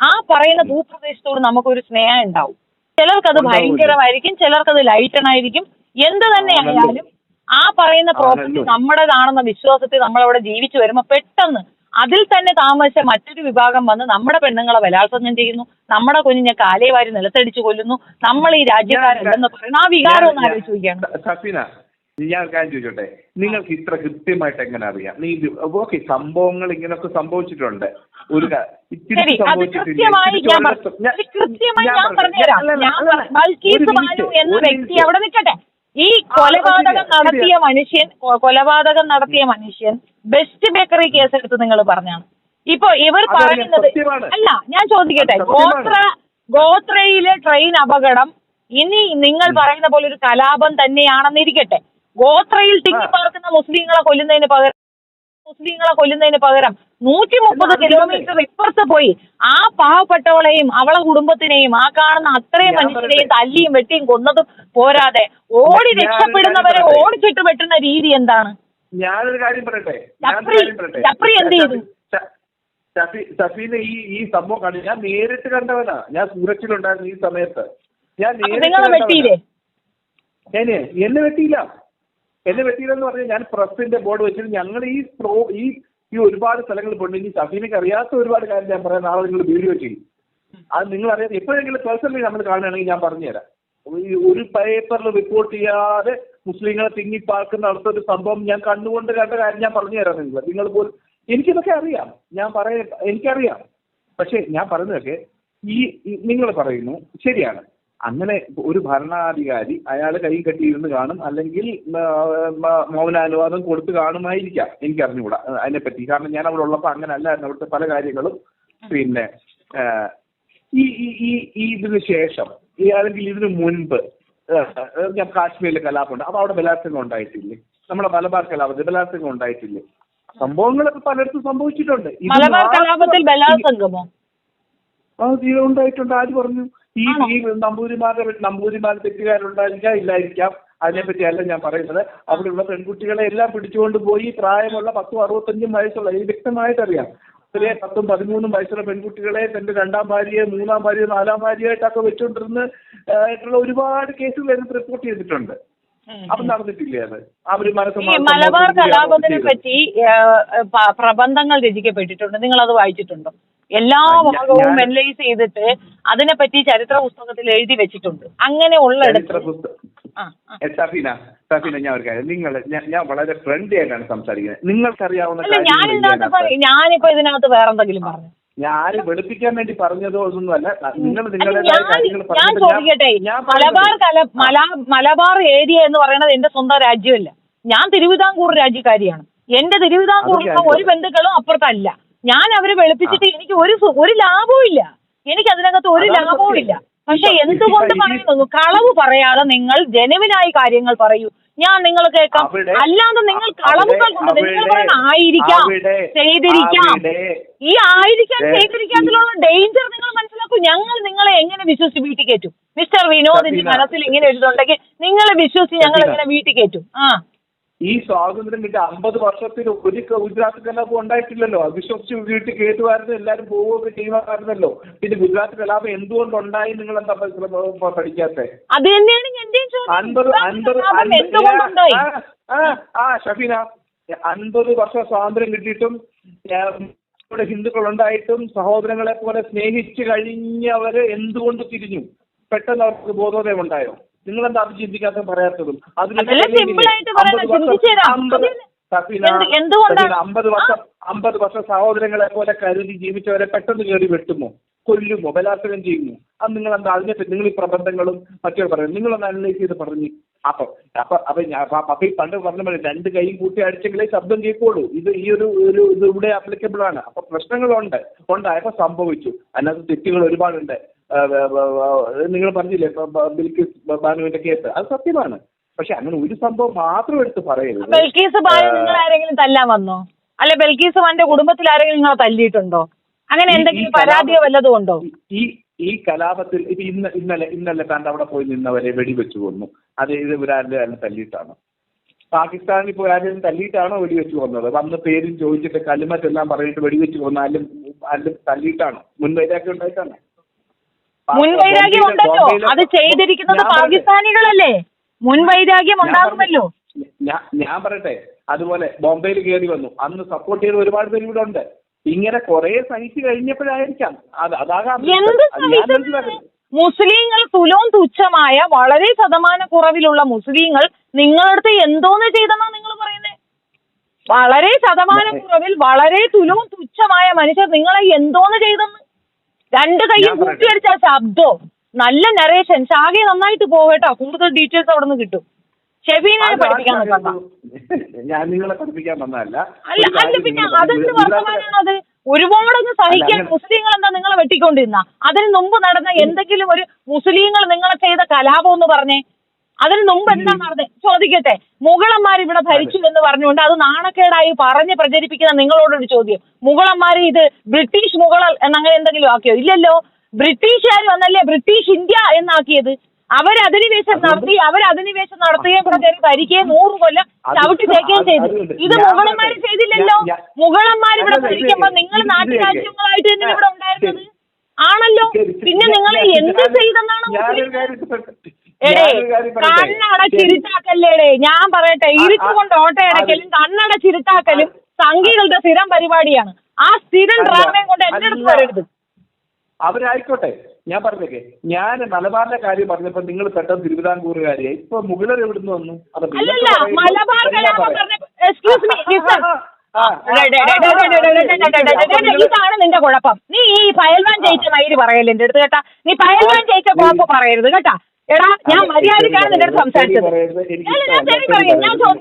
ആ പറയുന്ന ഭൂപ്രദേശത്തോട് നമുക്കൊരു സ്നേഹം ഉണ്ടാവും. ചിലർക്കത് ഭയങ്കരമായിരിക്കും, ചിലർക്കത് ലൈറ്റണായിരിക്കും. എന്ത് തന്നെ ആയാലും ആ പറയുന്ന പ്രോപ്പർട്ടി നമ്മുടേതാണെന്ന വിശ്വാസത്തിൽ നമ്മളവിടെ ജീവിച്ചു വരുമ്പോൾ പെട്ടെന്ന് അതിൽ തന്നെ താമസിച്ച മറ്റൊരു വിഭാഗം വന്ന് നമ്മുടെ പെണ്ണുങ്ങളെ ബലാത്സംഗം ചെയ്യുന്നു, നമ്മുടെ കുഞ്ഞിനെ കാലേ വാരി നിലത്തടിച്ചു കൊല്ലുന്നു, നമ്മൾ ഈ രാജ്യക്കാരല്ലെന്ന് പറയുന്നു. ആ വികാരം ഒന്ന് ആലോചിച്ച് നോക്കിയാണ്. ഞാൻ കാര്യം ചോദിച്ചോട്ടെ, നിങ്ങൾക്ക് ഇത്ര കൃത്യമായിട്ട് എങ്ങനെ അറിയാം? ഓക്കെ, സംഭവങ്ങൾ ഇങ്ങനെയൊക്കെ സംഭവിച്ചിട്ടുണ്ട്. ഒരു അവിടെ നിൽക്കട്ടെ. ഈ കൊലപാതകം നടത്തിയ മനുഷ്യൻ ബെസ്റ്റ് ബേക്കറി കേസ് എടുത്ത് നിങ്ങൾ പറഞ്ഞാണ്. ഇപ്പൊ ഇവർ പറയുന്നത് അല്ല, ഞാൻ ചോദിക്കട്ടെ, ഗോത്രയിലെ ട്രെയിൻ അപകടം ഇനി നിങ്ങൾ പറയുന്ന പോലെ ഒരു കലാപം തന്നെയാണെന്നിരിക്കട്ടെ. ഗോത്രയിൽ തിങ്ങിപ്പാർക്കുന്ന മുസ്ലിങ്ങളെ കൊല്ലുന്നതിന് പകരം 130 കിലോമീറ്റർ ഇപ്പുറത്ത് പോയി ആ പാവപ്പെട്ടവളെയും അവളെ കുടുംബത്തിനെയും ആ കാണുന്ന അത്രയും മനുഷ്യരെയും തല്ലിയും വെട്ടിയും കൊന്നതും പോരാതെ ഓടി രക്ഷപ്പെടുന്നവരെ ഓടിച്ചിട്ട് വെട്ടുന്ന രീതി എന്താണ്? ഞാനൊരു കാര്യം പറയട്ടെ. ചപ്രി എന്ത് ചെയ്തു? സഫീനെ ഈ സംഭവം കണ്ടു. ഞാൻ നേരിട്ട് കണ്ടവനാ. ഞാൻ സൂറത്തിലുണ്ടായിരുന്നു ഈ സമയത്ത്. നിങ്ങളെ വെട്ടിയില്ലേ? എന്നെ വെട്ടിയില്ലെന്ന് പറഞ്ഞാൽ ഞാൻ പ്രസിന്റെ ബോർഡ് വെച്ചിട്ട് ഞങ്ങൾ ഈ ഒരുപാട് സ്ഥലങ്ങളിൽ പോയിട്ട് സഫീനക്ക് അറിയാത്ത ഒരുപാട് കാര്യം ഞാൻ പറയാം. നാളെ നിങ്ങൾ വീഡിയോ ചെയ്യും. അത് നിങ്ങൾ അറിയാം. എപ്പോഴെങ്കിലും പേഴ്സണലി നമ്മൾ കാണുകയാണെങ്കിൽ ഞാൻ പറഞ്ഞുതരാം. ഒരു പേപ്പറിൽ റിപ്പോർട്ട് ചെയ്യാതെ മുസ്ലിങ്ങളെ തിങ്ങിപ്പാർക്കുന്ന അടുത്തൊരു സംഭവം ഞാൻ കണ്ടുകൊണ്ട് കണ്ട കാര്യം ഞാൻ പറഞ്ഞുതരാം. നിങ്ങൾ പോലും എനിക്കിതൊക്കെ അറിയാം. എനിക്കറിയാം. പക്ഷെ ഞാൻ പറയുന്നതൊക്കെ നിങ്ങൾ പറയുന്നു ശരിയാണ്. അങ്ങനെ ഒരു ഭരണാധികാരി അയാൾ കൈ കെട്ടിയിരുന്ന് കാണും, അല്ലെങ്കിൽ മൗനാനുവാദം കൊടുത്ത് കാണുമായിരിക്കാം, എനിക്ക് അറിഞ്ഞുകൂടാ അതിനെപ്പറ്റി. കാരണം ഞാൻ അവിടെ ഉള്ളപ്പോൾ അങ്ങനെ അല്ലായിരുന്നു അവിടുത്തെ പല കാര്യങ്ങളും. പിന്നെ ഈ ഈ ഈ ഇതിന് ശേഷം അല്ലെങ്കിൽ ഇതിനു മുൻപ് ഞാൻ കാശ്മീരിലെ കലാപമുണ്ട്, അപ്പൊ അവിടെ ബലാത്സംഗം ഉണ്ടായിട്ടില്ലേ? നമ്മുടെ മലബാർ കലാപത്തിൽ ബലാത്സംഗം ഉണ്ടായിട്ടില്ലേ? സംഭവങ്ങളൊക്കെ പലയിടത്തും സംഭവിച്ചിട്ടുണ്ട്. മലബാർ കലാപത്തിൽ ബലാത്സംഗമോ? ഉണ്ടായിട്ടുണ്ട്. ആര് പറഞ്ഞു? ഈ നമ്പൂതിരിമാരുടെ തെറ്റുകാരുണ്ടായിരിക്കാം, ഇല്ലായിരിക്കാം, അതിനെപ്പറ്റി അല്ല ഞാൻ പറയുന്നത്. അവിടെയുള്ള പെൺകുട്ടികളെ എല്ലാം പിടിച്ചുകൊണ്ട് പോയി പ്രായമുള്ള 10-65 വയസ്സുള്ള, എനിക്ക് വ്യക്തമായിട്ടറിയാം, 10-13 വയസ്സുള്ള പെൺകുട്ടികളെ തന്റെ 2ാം ഭാര്യയെ 3ാം ഭാര്യയെ 4ാം ഭാര്യയായിട്ടൊക്കെ വെച്ചുകൊണ്ടിരുന്ന ആയിട്ടുള്ള ഒരുപാട് കേസുകൾ അതിന് റിപ്പോർട്ട് ചെയ്തിട്ടുണ്ട്. അത് നടന്നിട്ടില്ലേ? അത് അവര് മലബാർ കലാപത്തിനെ പറ്റി പ്രബന്ധങ്ങൾ രചിക്കപ്പെട്ടിട്ടുണ്ട്, നിങ്ങൾ അത് വായിച്ചിട്ടുണ്ടോ? എല്ലാ ഭാഗവും അനലൈസ് ചെയ്തിട്ട് അതിനെപ്പറ്റി ചരിത്ര പുസ്തകത്തിൽ എഴുതി വെച്ചിട്ടുണ്ട്. അങ്ങനെ ഉള്ളിടത്ത് സഫീന, ഞാൻ ഒരു കാര്യം, ഞാൻ വളരെ ഫ്രണ്ട്ലി ആയിട്ടാണ് സംസാരിക്കുന്നത്. നിങ്ങൾക്കറിയാവുന്ന ഞാനിപ്പോ ഇതിനകത്ത് വേറെന്തെങ്കിലും പറഞ്ഞു? ഞാൻ വെളുപ്പിക്കാൻ വേണ്ടി പറഞ്ഞതോ ഒന്നുമല്ല. നിങ്ങൾ ഞാൻ ചോദിക്കട്ടെ, മലബാർ ഏരിയ എന്ന് പറയുന്നത് എന്റെ സ്വന്തം രാജ്യമല്ല. ഞാൻ തിരുവിതാംകൂർ രാജ്യക്കാരിയാണ്. എന്റെ തിരുവിതാംകൂറിൽ ഒരു ബന്ധുക്കളും അപ്പുറത്തല്ല. ഞാൻ അവരെ വെളുപ്പിച്ചിട്ട് എനിക്ക് ഒരു ലാഭവും ഇല്ല. എനിക്ക് അതിനകത്ത് ഒരു ലാഭവും ഇല്ല. പക്ഷെ എന്തുകൊണ്ട് പറയുന്നു? കളവ് പറയാതെ നിങ്ങൾ ജനുവിനായി കാര്യങ്ങൾ പറയൂ, ഞാൻ നിങ്ങൾ കേൾക്കാം. അല്ലാതെ നിങ്ങൾ കളവുകൾ കൊണ്ട് നിങ്ങൾ പറയണ ആയിരിക്കാം, ചെയ്തിരിക്കാം. ഈ ആയിരിക്കാം ചെയ്തിരിക്കാത്തിലുള്ള ഡേഞ്ചർ നിങ്ങൾ മനസ്സിലാക്കൂ. ഞങ്ങൾ നിങ്ങളെ എങ്ങനെ വിശ്വസിച്ച് വീട്ടിൽ കയറ്റും? മിസ്റ്റർ വിനോദിന്റെ മനസ്സിൽ ഇങ്ങനെ എഴുതുണ്ടെങ്കിൽ നിങ്ങളെ വിശ്വസിച്ച് ഞങ്ങൾ എങ്ങനെ വീട്ടിൽ കയറ്റും? ഈ സ്വാതന്ത്ര്യം കിട്ടി 50 വർഷത്തിന് ഒരു ഗുജറാത്ത് കലാപം ഉണ്ടായിട്ടില്ലല്ലോ. വിശ്വസിച്ച് വീട്ടിൽ കേട്ടുമായിരുന്നു, എല്ലാവരും പോവുകയൊക്കെ ചെയ്യുമായിരുന്നല്ലോ. പിന്നെ ഗുജറാത്ത് കലാപം എന്തുകൊണ്ടുണ്ടായി നിങ്ങൾ എന്താ പഠിക്കാത്ത? അത് തന്നെയാണ് ഷഫീന, 50 വർഷം സ്വാതന്ത്ര്യം കിട്ടിയിട്ടും ഇവിടെ ഹിന്ദുക്കളുണ്ടായിട്ടും സഹോദരങ്ങളെ പോലെ സ്നേഹിച്ചു കഴിഞ്ഞവര് എന്തുകൊണ്ട് തിരിഞ്ഞു? പെട്ടെന്ന് അവർക്ക് ബോധോദയം ഉണ്ടായോ? നിങ്ങളെന്താ അത് ചിന്തിക്കാത്ത പറയാത്തതും? 50 വർഷം സഹോദരങ്ങളെ പോലെ കരുതി ജീവിച്ചവരെ പെട്ടെന്ന് കയറി വെട്ടുമോ, കൊല്ലുമോ, ബലാത്സംഗം ചെയ്യുമോ? അത് നിങ്ങളെന്താ അതിനെപ്പറ്റി നിങ്ങൾ ഈ പ്രബന്ധങ്ങളും മറ്റൊരു പറയുന്നത് നിങ്ങളൊന്ന് അനലൈസ് ചെയ്ത് പറഞ്ഞു. അപ്പൊ ഈ പണ്ട് പറഞ്ഞ പോലെ 2 കൈയും കൂട്ടി അടിച്ചെങ്കിലേ ശബ്ദം കേൾക്കുള്ളൂ. ഇത് ഈ ഒരു ഇത് ഇവിടെ ആപ്ലിക്കബിൾ ആണ്. അപ്പൊ പ്രശ്നങ്ങളുണ്ട്, ഉണ്ടായപ്പോ സംഭവിച്ചു. അതിനകത്ത് തെറ്റുകൾ ഒരുപാടുണ്ട്. നിങ്ങൾ പറഞ്ഞില്ലേ ബിൽക്കിസ് ബാനുവിന്റെ കേസ്, അത് സത്യമാണ്. പക്ഷെ അങ്ങനെ ഒരു സംഭവം മാത്രം എടുത്ത് പറയരുത്. ബിൽക്കിസ് ബാനു നിങ്ങൾ ആരെങ്കിലും തല്ലാൻ വന്നോ? അല്ലെ ബിൽക്കിസ് ബാനുവിന്റെ കുടുംബത്തിൽ ആരെങ്കിലും നിങ്ങളെ തല്ലിയിട്ടുണ്ടോ? അങ്ങനെ എന്തെങ്കിലും പരാതിയോ വല്ലതും ഉണ്ടോ? ഈ കലാപത്തിൽ ഇപ്പൊ ഇന്നലെ കണ്ട് അവിടെ പോയി നിന്നവരെ വെടിവെച്ചു കൊന്നു. അത് ഇവരാരും തല്ലിയിട്ടാണ്? പാകിസ്ഥാനിൽ പോയി ആരെങ്കിലും തല്ലിയിട്ടാണോ വെടിവെച്ച് കൊന്നത്? വന്ന് പേരും ചോദിച്ചിട്ട് കലിമറ്റെല്ലാം പറഞ്ഞിട്ട് വെടിവെച്ച് കൊന്നാലും തല്ലിയിട്ടാണോ? മുൻവൈരാഗ്യം ഉണ്ടായിട്ടാണ്? മുൻവൈരാഗ്യം ഉണ്ടല്ലോ, അത് ചെയ്തിരിക്കുന്നത് പാകിസ്ഥാനികളല്ലേ. മുൻവൈരാഗ്യം ഉണ്ടാകുമല്ലോ. ഞാൻ പറയട്ടെ, അതുപോലെ ബോംബെയിൽ കയറി വന്നു, അന്ന് സപ്പോർട്ട് ചെയ്ത ഒരുപാട് പേര് ഇവിടെ ഉണ്ട്. ഇങ്ങനെ കുറെ സഹിച്ചു കഴിഞ്ഞപ്പോഴായിരിക്കാം അതാകാം. മുസ്ലിങ്ങൾ തുലോം തുച്ഛമായ വളരെ ശതമാനക്കുറവിലുള്ള മുസ്ലിങ്ങൾ നിങ്ങളടുത്ത് എന്തോന്ന് ചെയ്തെന്നാ നിങ്ങൾ പറയുന്നത്? വളരെ ശതമാനക്കുറവിൽ വളരെ തുലോം തുച്ഛമായ മനുഷ്യർ നിങ്ങളെ എന്തോന്ന് ചെയ്തെന്ന്? 2 കൈയും കൂട്ടിയടിച്ച ശബ്ദോ, നല്ല നരേഷൻ. ഷാഗെ നന്നായിട്ട് പോകട്ടോ, കൂടുതൽ ഡീറ്റെയിൽസ് അവിടെ നിന്ന് കിട്ടും. ഷെബീനെ പഠിപ്പിക്കാൻ ഞാൻ നിങ്ങളെ പഠിപ്പിക്കാൻ വന്നതല്ല. അല്ല പിന്നെ അതെന്ത് വർത്തമാനാണത്? ഒരുപാടൊന്നും സഹിക്കാൻ മുസ്ലിങ്ങൾ എന്താ നിങ്ങളെ വെട്ടിക്കൊണ്ടിരുന്ന? അതിന് മുമ്പ് നടന്ന എന്തെങ്കിലും ഒരു മുസ്ലിങ്ങൾ നിങ്ങളെ ചെയ്ത കലാപം എന്ന് പറഞ്ഞേ. അതിന് മുമ്പ് എന്താ നടന്നത് ചോദിക്കട്ടെ? മുഗളന്മാർ ഇവിടെ ഭരിച്ചു എന്ന് പറഞ്ഞുകൊണ്ട് അത് നാണക്കേടായി പറഞ്ഞ് പ്രചരിപ്പിക്കുന്ന നിങ്ങളോടൊരു ചോദ്യം, മുഗളന്മാർ ഇത് ബ്രിട്ടീഷ് മുഗൾ എന്നങ്ങനെ എന്തെങ്കിലും ആക്കിയോ? ഇല്ലല്ലോ. ബ്രിട്ടീഷുകാർ വന്നല്ലേ ബ്രിട്ടീഷ് ഇന്ത്യ എന്നാക്കിയത്. അവരധിനിവേശം നടത്തുകയും പ്രചാരം ഭരിക്കുകയും 100 കൊല്ലം ചവിട്ടി തേക്കുകയും ചെയ്തു. ഇത് മുഗളന്മാർ ചെയ്തില്ലല്ലോ. മുഗളന്മാർ ഇവിടെ ഭരിക്കുമ്പോ നിങ്ങൾ നാട്ടുരാജ്യങ്ങളായിട്ട് തന്നെ ഇവിടെ ഉണ്ടായിരുന്നത് ആണല്ലോ. പിന്നെ നിങ്ങളെ എന്ത് ചെയ്തെന്നാണ്? കണ്ണടച്ചിരുട്ടാക്കല്ലേടേ. ഞാൻ പറയട്ടെ, ഇരുട്ടുകൊണ്ട് ഓട്ടയടക്കലും കണ്ണടച്ചിരുട്ടാക്കലും സംഘികളുടെ സ്ഥിരം പരിപാടിയാണ്. ആ സ്ഥിരം ഡ്രാമയും കൊണ്ട് എന്റെ അടുത്ത് വരരുത്. അവരായിക്കോട്ടെ, ഞാൻ പറഞ്ഞേക്കെ. ഞാൻ മലബാറിന്റെ കാര്യം പറഞ്ഞപ്പോ നിങ്ങൾ പെട്ടെന്ന് തിരുവിതാംകൂറുകാരിയായി. ഇപ്പൊ മുഗളർ എവിടുന്ന് വന്നു? അല്ലല്ല, മലബാർ കലാപം പറഞ്ഞ എക്സ്ക്യൂസ് മീ ലിസൺ, ഇതാണ് നിന്റെ കുഴപ്പം. നീ ഈ പയൽവാൻ ജയിച്ച മയില് പറയല്ലേ എന്റെ അടുത്ത് കേട്ടാ. നീ പയൽവാൻ ജയിച്ച കുഴപ്പം പറയരുത് കേട്ടാ. എടാ ഞാൻ മര്യാദക്കാണ് നിന്റെ അടുത്ത് സംസാരിച്ചത്.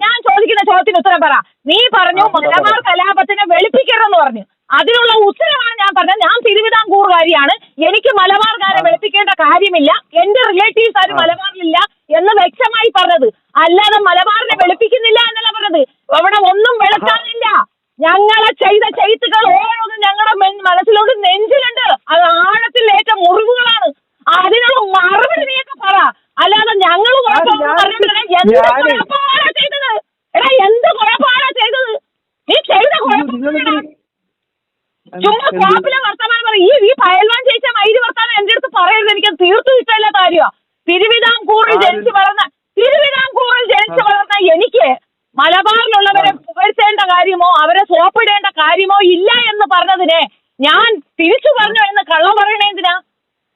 ഞാൻ ചോദിക്കുന്ന ചോദ്യത്തിന് ഉത്തരം പറ. നീ പറഞ്ഞു മലബാർ കലാപത്തിനെ വെളുപ്പിക്കരുതെന്ന് പറഞ്ഞു. അതിനുള്ള ഉത്തരവാണ് ഞാൻ പറഞ്ഞത്. ഞാൻ തിരുവിതാംകൂറുകാരിയാണ്, എനിക്ക് മലബാർകാരെ വെളുപ്പിക്കേണ്ട കാര്യമില്ല, എന്റെ റിലേറ്റീവ്സ് ആരും മലബാറിലില്ല എന്ന് വ്യക്തമായി പറഞ്ഞത്. അല്ലാതെ മലബാറിനെ വെളുപ്പിക്കുന്നില്ല എന്നല്ല പറഞ്ഞത്. അവിടെ ഒന്നും വെളുക്കാനില്ല. ഞങ്ങളെ ചെയ്ത ചെയ്ത്തുകൾ ഓരോന്നും ഞങ്ങളുടെ മനസ്സിലോട്ട് നെഞ്ചിലുണ്ട്. അത് ആഴത്തിലേറ്റ മുറിവുകളാണ്. അതിനുള്ള മറുപടി നീയൊക്കെ പറ. അല്ലാതെ ഞങ്ങൾ കുഴപ്പമാണോ ചെയ്തത്? എടാ എന്ത് കുഴപ്പമാണോ ചെയ്തത്? നീ ചെയ്ത കുഴപ്പം ചുമ്മാ കോപ്പിലെ വർത്തമാനം പറയും. ഈ പയൽവാൻ ജയിച്ച മയില് വർത്താനം എന്റെ അടുത്ത് പറയരുത്. എനിക്ക് തീർത്തും ഇഷ്ടമല്ല കാര്യമാണ്. തിരുവിതാംകൂറിൽ ജനിച്ചു വളർന്ന എനിക്ക് മലബാറിലുള്ളവരെ പുകഴ്ത്തേണ്ട കാര്യമോ അവരെ സോപ്പിടേണ്ട കാര്യമോ ഇല്ല എന്ന് പറഞ്ഞതിനെ ഞാൻ തിരിച്ചു പറഞ്ഞു എന്ന് കള്ളം പറയണേ എന്തിനാ?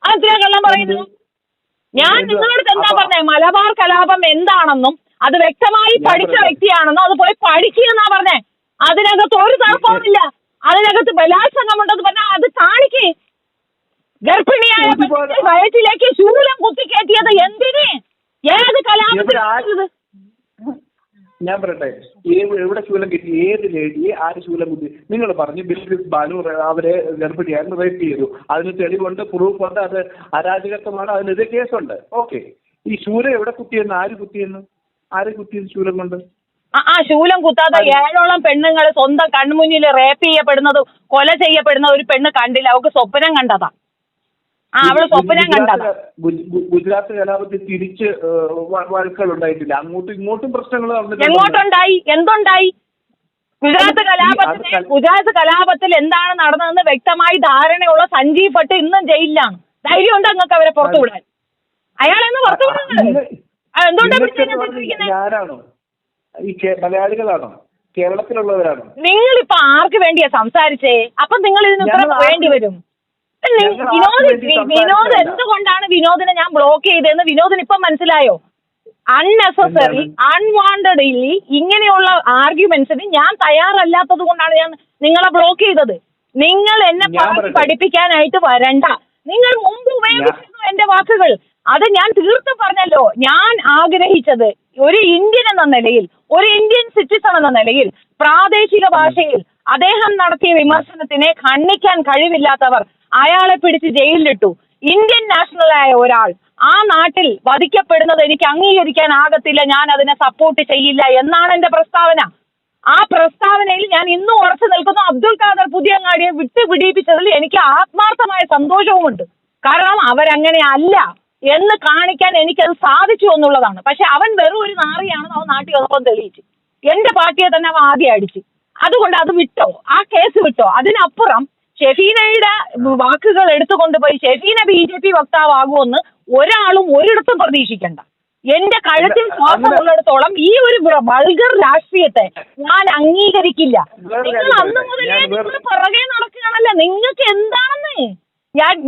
അതെന്തിനാ കള്ളം പറയുന്നത്? ഞാൻ നിങ്ങളോട് എന്താ പറഞ്ഞേ? മലബാർ കലാപം എന്താണെന്നും അത് വ്യക്തമായി പഠിച്ച വ്യക്തിയാണെന്നും അത് പോയി പഠിക്കുകയെന്നാ പറഞ്ഞേ. അതിനകത്ത് ഒരു തർക്കവുമില്ല. അതിനകത്ത് ബലാത്സംഗമുണ്ടെന്ന് പറഞ്ഞാൽ അത് കാണിക്കേ. ഗർഭിണിയായ വയറ്റിലേക്ക് ശൂലം കുത്തിക്കയറ്റിയത് എന്തിന്? ഏത് കലാപത്തിൽ? ഞാൻ പറയട്ടെ, എവിടെ ശൂലം കിട്ടി? ഏത് ലേഡിയെ ആര് ശൂലം കുത്തി? നിങ്ങൾ പറഞ്ഞു ബിൽക്കിസ് ബാനു അവരെ ഗർഭിണിയായിരുന്നു, റേപ്പ് ചെയ്തു. അതിന് തെളിവുണ്ട്, പ്രൂഫുണ്ട്, അത് അരാജകത്വമാണ്, അതിനെതിരെ കേസുണ്ട്. ഓക്കെ, ഈ ശൂലം എവിടെ കുത്തിയെന്ന്? ആര് കുത്തിയെന്ന്? ആര് കുത്തിയത് ശൂലം കൊണ്ട്? ശൂലം കുത്താതെ 7ഓളം പെണ്ണുങ്ങൾ സ്വന്തം കൺമുന്നിൽ റേപ്പ് ചെയ്യപ്പെടുന്നത്, കൊല ചെയ്യപ്പെടുന്ന ഒരു പെണ്ണ് കണ്ടില്ല. അവൾക്ക് സ്വപ്നം കണ്ടതാ. അവള് സ്വപ്നം കണ്ടതാ. ഗുജറാത്ത് കലാപത്തിൽ തിരിച്ച് വഴക്കുകൾ ഉണ്ടായിട്ടില്ല. അങ്ങോട്ടും ഇങ്ങോട്ടും പ്രശ്നങ്ങൾ എങ്ങോട്ടുണ്ടായി? എന്തുണ്ടായി? ഗുജറാത്ത് കലാപത്തിൽ എന്താണ് നടന്നതെന്ന് വ്യക്തമായി ധാരണയുള്ള സഞ്ജീവ് ഭട്ട് ഇന്നും ജയിലിലാണ്. ധൈര്യം ഉണ്ട് നിങ്ങൾക്ക് അവരെ പുറത്തു വിടാൻ? അയാളെന്ന് പുറത്തു വിടുന്നത് എന്തുകൊണ്ടാണ്? ആരാണോ? ഈ മലയാളികളാണോ? കേരളത്തിലുള്ളവരാണോ? നിങ്ങളിപ്പോ ആർക്ക് വേണ്ടിയാ സംസാരിച്ചേ? അപ്പൊ നിങ്ങൾ ഇതിന് ഉത്തരം വേണ്ടി വരും. വിനോദ് എന്തുകൊണ്ടാണ് വിനോദിനെ ഞാൻ ബ്ലോക്ക് ചെയ്തതെന്ന് വിനോദിന് ഇപ്പം മനസ്സിലായോ? അൺനെസസറി അൺവാണ്ടഡ്ലി ഇങ്ങനെയുള്ള ആർഗ്യുമെന്റ്സിന് ഞാൻ തയ്യാറല്ലാത്തത് കൊണ്ടാണ് ഞാൻ നിങ്ങളെ ബ്ലോക്ക് ചെയ്തത്. നിങ്ങൾ എന്നെ പഠിപ്പിക്കാനായിട്ട് വരണ്ട. നിങ്ങൾ മുമ്പ് ഉപയോഗിച്ചിരുന്നു എന്റെ വാക്കുകൾ. അത് ഞാൻ തീർത്തും പറഞ്ഞല്ലോ. ഞാൻ ആഗ്രഹിച്ചത് ഒരു ഇന്ത്യൻ എന്ന നിലയിൽ, ഒരു ഇന്ത്യൻ സിറ്റിസൺ എന്ന നിലയിൽ പ്രാദേശിക ഭാഷയിൽ അദ്ദേഹം നടത്തിയ വിമർശനത്തിനെ ഖണ്ഡിക്കാൻ കഴിവില്ലാത്തവർ അയാളെ പിടിച്ച് ജയിലിലിട്ടു. ഇന്ത്യൻ നാഷണലായ ഒരാൾ ആ നാട്ടിൽ വധിക്കപ്പെടുന്നത് എനിക്ക് അംഗീകരിക്കാനാകത്തില്ല, ഞാൻ അതിനെ സപ്പോർട്ട് ചെയ്യില്ല എന്നാണ് എന്റെ പ്രസ്താവന. ആ പ്രസ്താവനയിൽ ഞാൻ ഇന്നും ഉറച്ചു നിൽക്കുന്നു. അബ്ദുൽ ഖാദർ പുതിയങ്ങാടിയെ വിട്ടുപിടിപ്പിച്ചതിൽ എനിക്ക് ആത്മാർത്ഥമായ സന്തോഷവുമുണ്ട്. കാരണം അവരങ്ങനെ അല്ല എന്ന് കാണിക്കാൻ എനിക്കത് സാധിച്ചു എന്നുള്ളതാണ്. പക്ഷെ അവൻ വെറും ഒരു നാറിയാണെന്ന് അവൻ നാട്ടിൽ ഒപ്പം തെളിയിച്ചു. എന്റെ പാർട്ടിയെ തന്നെ അവൻ ആദ്യം അടിച്ചു. അതുകൊണ്ട് അത് വിട്ടോ, ആ കേസ് വിട്ടോ. അതിനപ്പുറം ഷെഫീനയുടെ വാക്കുകൾ എടുത്തുകൊണ്ടുപോയി ഷെഫീന BJP വക്താവാകുമെന്ന് ഒരാളും ഒരിടത്തും പ്രതീക്ഷിക്കണ്ട. എന്റെ കഴുത്തിൽ ശ്വാസമുള്ളിടത്തോളം ഈ ഒരു വൾഗർ രാഷ്ട്രീയത്തെ ഞാൻ അംഗീകരിക്കില്ല. നിങ്ങൾ അന്ന് മുതലേ നിങ്ങൾ പുറകെ നടക്കുകയാണല്ലോ. നിങ്ങൾക്ക് എന്താണെന്ന്